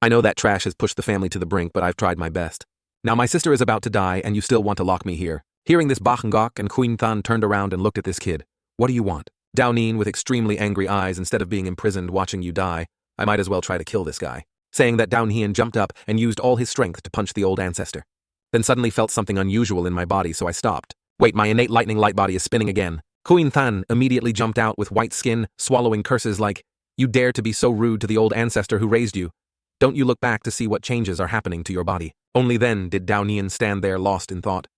I know that trash has pushed the family to the brink, but I've tried my best. Now my sister is about to die, and you still want to lock me here." Hearing this, Bakangok and Queen Than turned around and looked at this kid. "What do you want?" Dao Nian with extremely angry eyes. "Instead of being imprisoned watching you die, I might as well try to kill this guy." Saying that, Dao Nian jumped up and used all his strength to punch the old ancestor. Then suddenly felt something unusual in my body, so I stopped. "Wait, my innate lightning light body is spinning again." Queen Than immediately jumped out with white skin, swallowing curses like, "You dare to be so rude to the old ancestor who raised you? Don't you look back to see what changes are happening to your body?" Only then did Dao Nian stand there lost in thought.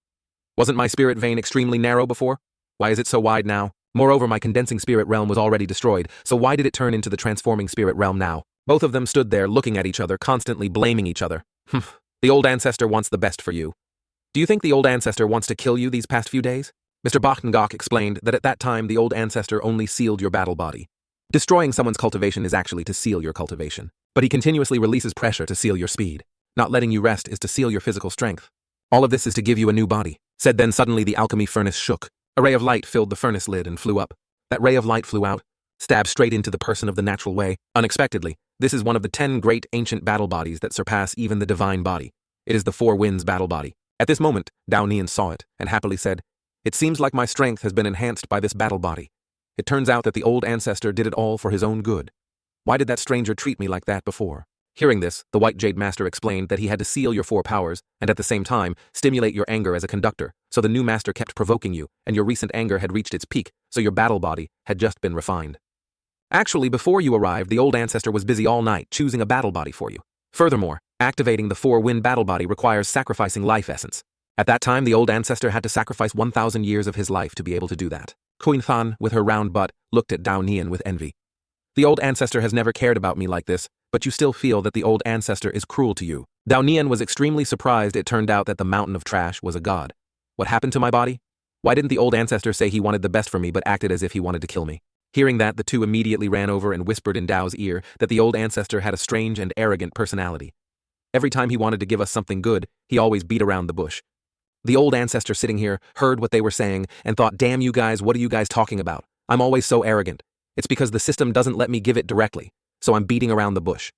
Wasn't my spirit vein extremely narrow before? Why is it so wide now? Moreover, my condensing spirit realm was already destroyed, so why did it turn into the transforming spirit realm now? Both of them stood there looking at each other, constantly blaming each other. The old ancestor wants the best for you. Do you think the old ancestor wants to kill you these past few days? Mr. Bakangok explained that at that time the old ancestor only sealed your battle body. Destroying someone's cultivation is actually to seal your cultivation, but he continuously releases pressure to seal your speed. Not letting you rest is to seal your physical strength. All of this is to give you a new body. Said then suddenly the alchemy furnace shook. A ray of light filled the furnace lid and flew up. That ray of light flew out, stabbed straight into the person of the natural way. Unexpectedly, this is one of the 10 great ancient battle bodies that surpass even the divine body. It is the Four Winds battle body. At this moment, Dao Nian saw it and happily said, "It seems like my strength has been enhanced by this battle body. It turns out that the old ancestor did it all for his own good. Why did that stranger treat me like that before?" Hearing this, the White Jade Master explained that he had to seal your 4 powers and at the same time stimulate your anger as a conductor, so the new master kept provoking you and your recent anger had reached its peak, so your battle body had just been refined. Actually, before you arrived, the old ancestor was busy all night choosing a battle body for you. Furthermore, activating the 4-wind battle body requires sacrificing life essence. At that time, the old ancestor had to sacrifice 1,000 years of his life to be able to do that. Queen Than, with her round butt, looked at Dao Nian with envy. "The old ancestor has never cared about me like this, but you still feel that the old ancestor is cruel to you." Dao Nian was extremely surprised. It turned out that the mountain of trash was a god. What happened to my body? Why didn't the old ancestor say he wanted the best for me but acted as if he wanted to kill me? Hearing that, the two immediately ran over and whispered in Dao's ear that the old ancestor had a strange and arrogant personality. Every time he wanted to give us something good, he always beat around the bush. The old ancestor sitting here heard what they were saying and thought, "Damn you guys, what are you guys talking about? I'm always so arrogant. It's because the system doesn't let me give it directly, so I'm beating around the bush.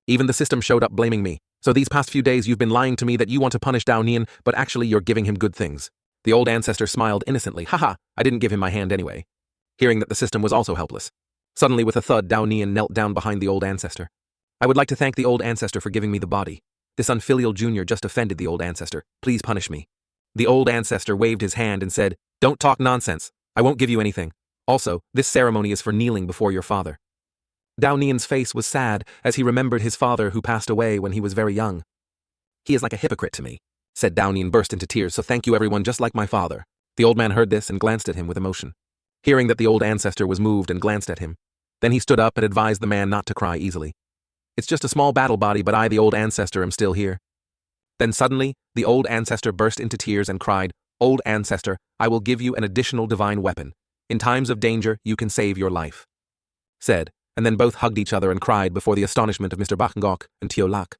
Even the system showed up blaming me. So these past few days you've been lying to me that you want to punish Dao Nian, but actually you're giving him good things." The old ancestor smiled innocently. "Haha, I didn't give him my hand anyway." Hearing that the system was also helpless. Suddenly with a thud, Dao Nian knelt down behind the old ancestor. "I would like to thank the old ancestor for giving me the body. This unfilial junior just offended the old ancestor. Please punish me." The old ancestor waved his hand and said, "Don't talk nonsense. I won't give you anything. Also, this ceremony is for kneeling before your father." Dao Nian's face was sad as he remembered his father who passed away when he was very young. "He is like a hypocrite to me," said Dao Nian, burst into tears, "so thank you everyone, just like my father." The old man heard this and glanced at him with emotion. Hearing that the old ancestor was moved and glanced at him. Then he stood up and advised the man not to cry easily. "It's just a small battle body, but I, the old ancestor, am still here." Then suddenly, the old ancestor burst into tears and cried, "Old ancestor, I will give you an additional divine weapon. In times of danger, you can save your life." Said, and then both hugged each other and cried before the astonishment of Mr. Bakangok and Tio Lak.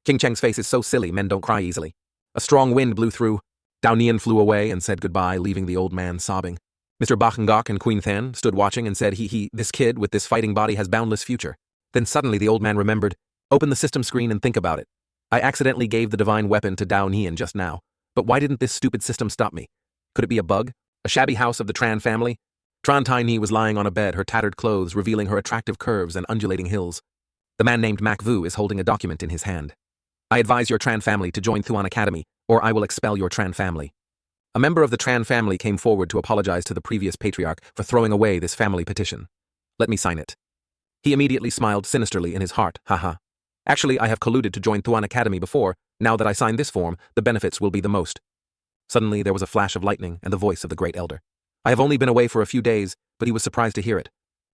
King Cheng's face is so silly, men don't cry easily. A strong wind blew through. Dao Nian flew away and said goodbye, leaving the old man sobbing. Mr. Bakangok and Queen Than stood watching and said, this kid with this fighting body has boundless future. Then suddenly the old man remembered, "Open the system screen and think about it. I accidentally gave the divine weapon to Dao Nian just now, but why didn't this stupid system stop me? Could it be a bug? A shabby house of the Tran family?" Tran Tai Ni was lying on a bed, her tattered clothes revealing her attractive curves and undulating hills. The man named Mac Vu is holding a document in his hand. "I advise your Tran family to join Thuan Academy, or I will expel your Tran family." A member of the Tran family came forward to apologize to the previous patriarch for throwing away this family petition. "Let me sign it." He immediately smiled sinisterly in his heart, haha. "Actually, I have colluded to join Thuan Academy before. Now that I sign this form, the benefits will be the most." Suddenly there was a flash of lightning and the voice of the great elder. "I have only been away for a few days, but he was surprised to hear it.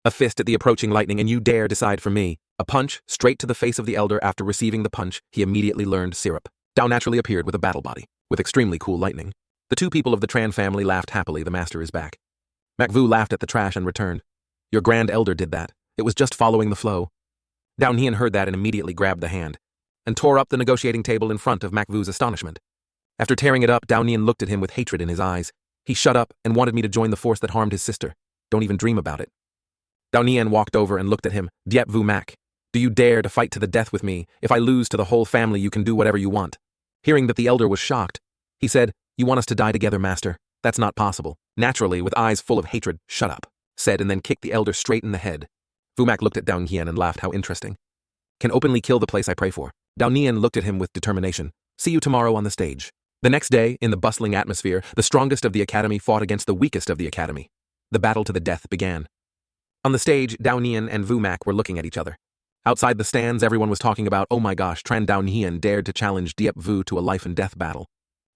A fist at the approaching lightning, and you dare decide for me. A punch, straight to the face of the elder. After receiving the punch, he immediately learned syrup. Dao naturally appeared with a battle body, with extremely cool lightning. The two people of the Tran family laughed happily. The master is back. Macvu laughed at the trash and returned. Your grand elder did that. It was just following the flow. Dao Nian heard that and immediately grabbed the hand, and tore up the negotiating table in front of Macvu's astonishment. After tearing it up, Dao Nian looked at him with hatred in his eyes. He shut up and wanted me to join the force that harmed his sister. Don't even dream about it. Dao Nian walked over and looked at him. Diep Vu Mac, do you dare to fight to the death with me? If I lose to the whole family, you can do whatever you want. Hearing that the elder was shocked, he said, you want us to die together, master? That's not possible. Naturally, with eyes full of hatred, shut up, said, and then kicked the elder straight in the head. Vu Mac looked at Dao Nian and laughed. How interesting. Can openly kill the place I pray for. Dao Nian looked at him with determination. See you tomorrow on the stage. The next day, in the bustling atmosphere, the strongest of the academy fought against the weakest of the academy. The battle to the death began. On the stage, Dao Nian and Vu Mac were looking at each other. Outside the stands, everyone was talking about, oh my gosh, Tran Dao Nian dared to challenge Diep Vu to a life and death battle.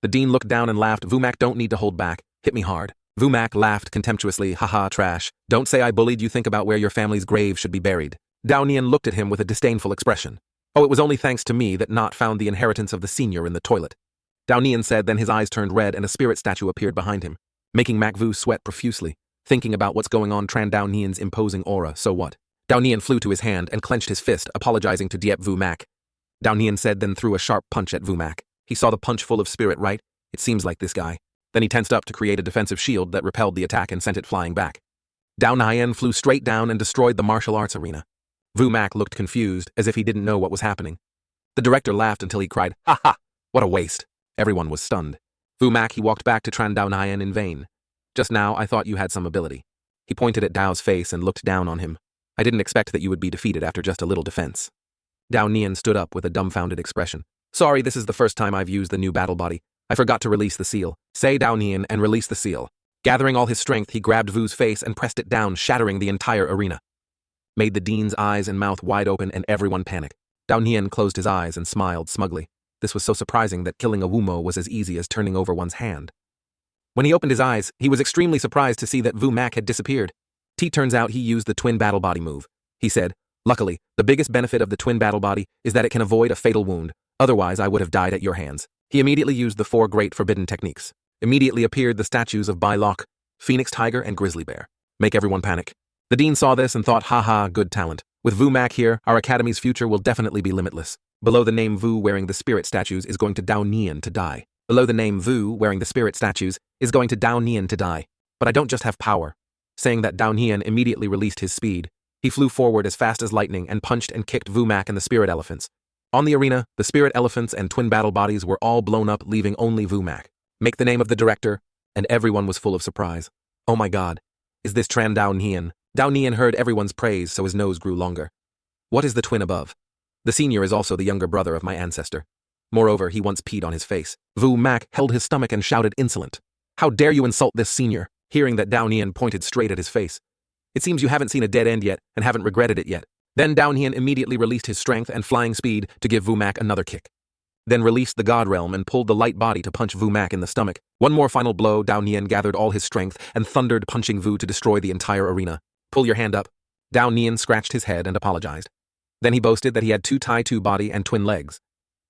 The dean looked down and laughed. Vu Mac, don't need to hold back. Hit me hard. Vu Mac laughed contemptuously. Haha, trash. Don't say I bullied you. Think about where your family's grave should be buried. Dao Nian looked at him with a disdainful expression. Oh, it was only thanks to me that Not found the inheritance of the senior in the toilet. Dao Nian said, then his eyes turned red and a spirit statue appeared behind him, making Macvu sweat profusely, thinking about what's going on. Tran Dao Nian's imposing aura, so what? Dao Nian flew to his hand and clenched his fist, apologizing to Diep Vu Mac. Dao Nian said, then threw a sharp punch at Vu Mac. He saw the punch full of spirit, right? It seems like this guy. Then he tensed up to create a defensive shield that repelled the attack and sent it flying back. Dao Nian flew straight down and destroyed the martial arts arena. Vu Mac looked confused, as if he didn't know what was happening. The director laughed until he cried, ha ha, what a waste. Everyone was stunned. Vu Mac, he walked back to Tran Dao Nian in vain. Just now, I thought you had some ability. He pointed at Dao's face and looked down on him. I didn't expect that you would be defeated after just a little defense. Dao Nian stood up with a dumbfounded expression. Sorry, this is the first time I've used the new battle body. I forgot to release the seal. Say Dao Nian and release the seal. Gathering all his strength, he grabbed Vu's face and pressed it down, shattering the entire arena. Made the dean's eyes and mouth wide open and everyone panicked. Dao Nian closed his eyes and smiled smugly. This was so surprising that killing a Wumo was as easy as turning over one's hand. When he opened his eyes, he was extremely surprised to see that Vu Mac had disappeared. Turns out he used the twin battle body move. He said, luckily, the biggest benefit of the twin battle body is that it can avoid a fatal wound. Otherwise, I would have died at your hands. He immediately used the 4 great forbidden techniques. Immediately appeared the statues of Bai Lok, Phoenix Tiger, and Grizzly Bear. Make everyone panic. The dean saw this and thought, haha, good talent. With Vu Mac here, our academy's future will definitely be limitless. Below the name Vu wearing the spirit statues is going to Dao Nian to die. Below the name Vu wearing the spirit statues is going to Dao Nian to die. But I don't just have power. Saying that, Dao Nian immediately released his speed. He flew forward as fast as lightning and punched and kicked Vu Mac and the spirit elephants. On the arena, the spirit elephants and twin battle bodies were all blown up, leaving only Vu Mac. Make the name of the director, and everyone was full of surprise. Oh my god. Is this Tran Dao Nian? Dao Nian heard everyone's praise, so his nose grew longer. What is the twin above? The senior is also the younger brother of my ancestor. Moreover, he once peed on his face. Vu Mac held his stomach and shouted insolent. How dare you insult this senior? Hearing that, Dao Nian pointed straight at his face. It seems you haven't seen a dead end yet and haven't regretted it yet. Then Dao Nian immediately released his strength and flying speed to give Vu Mac another kick. Then released the God Realm and pulled the light body to punch Vu Mac in the stomach. One more final blow, Dao Nian gathered all his strength and thundered, punching Vu to destroy the entire arena. Pull your hand up. Dao Nian scratched his head and apologized. Then he boasted that he had 2 Tai Tu body and twin legs.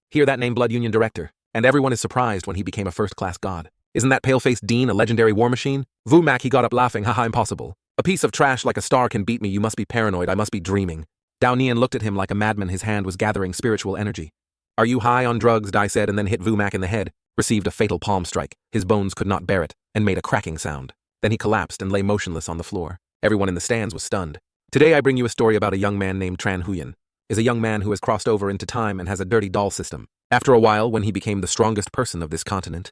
Hear that name, Blood Union Director, and everyone is surprised when he became a first-class god. Isn't that pale-faced Dean a legendary war machine? Vu Mac, he got up laughing, haha, impossible. A piece of trash like a star can beat me, you must be paranoid, I must be dreaming. Dao Nian looked at him like a madman, his hand was gathering spiritual energy. Are you high on drugs? Dai said, and then hit Vu Mac in the head, received a fatal palm strike. His bones could not bear it, and made a cracking sound. Then he collapsed and lay motionless on the floor. Everyone in the stands was stunned. Today I bring you a story about a young man named Tran Huyan. Is a young man who has crossed over into time and has a dirty doll system. After a while, when he became the strongest person of this continent,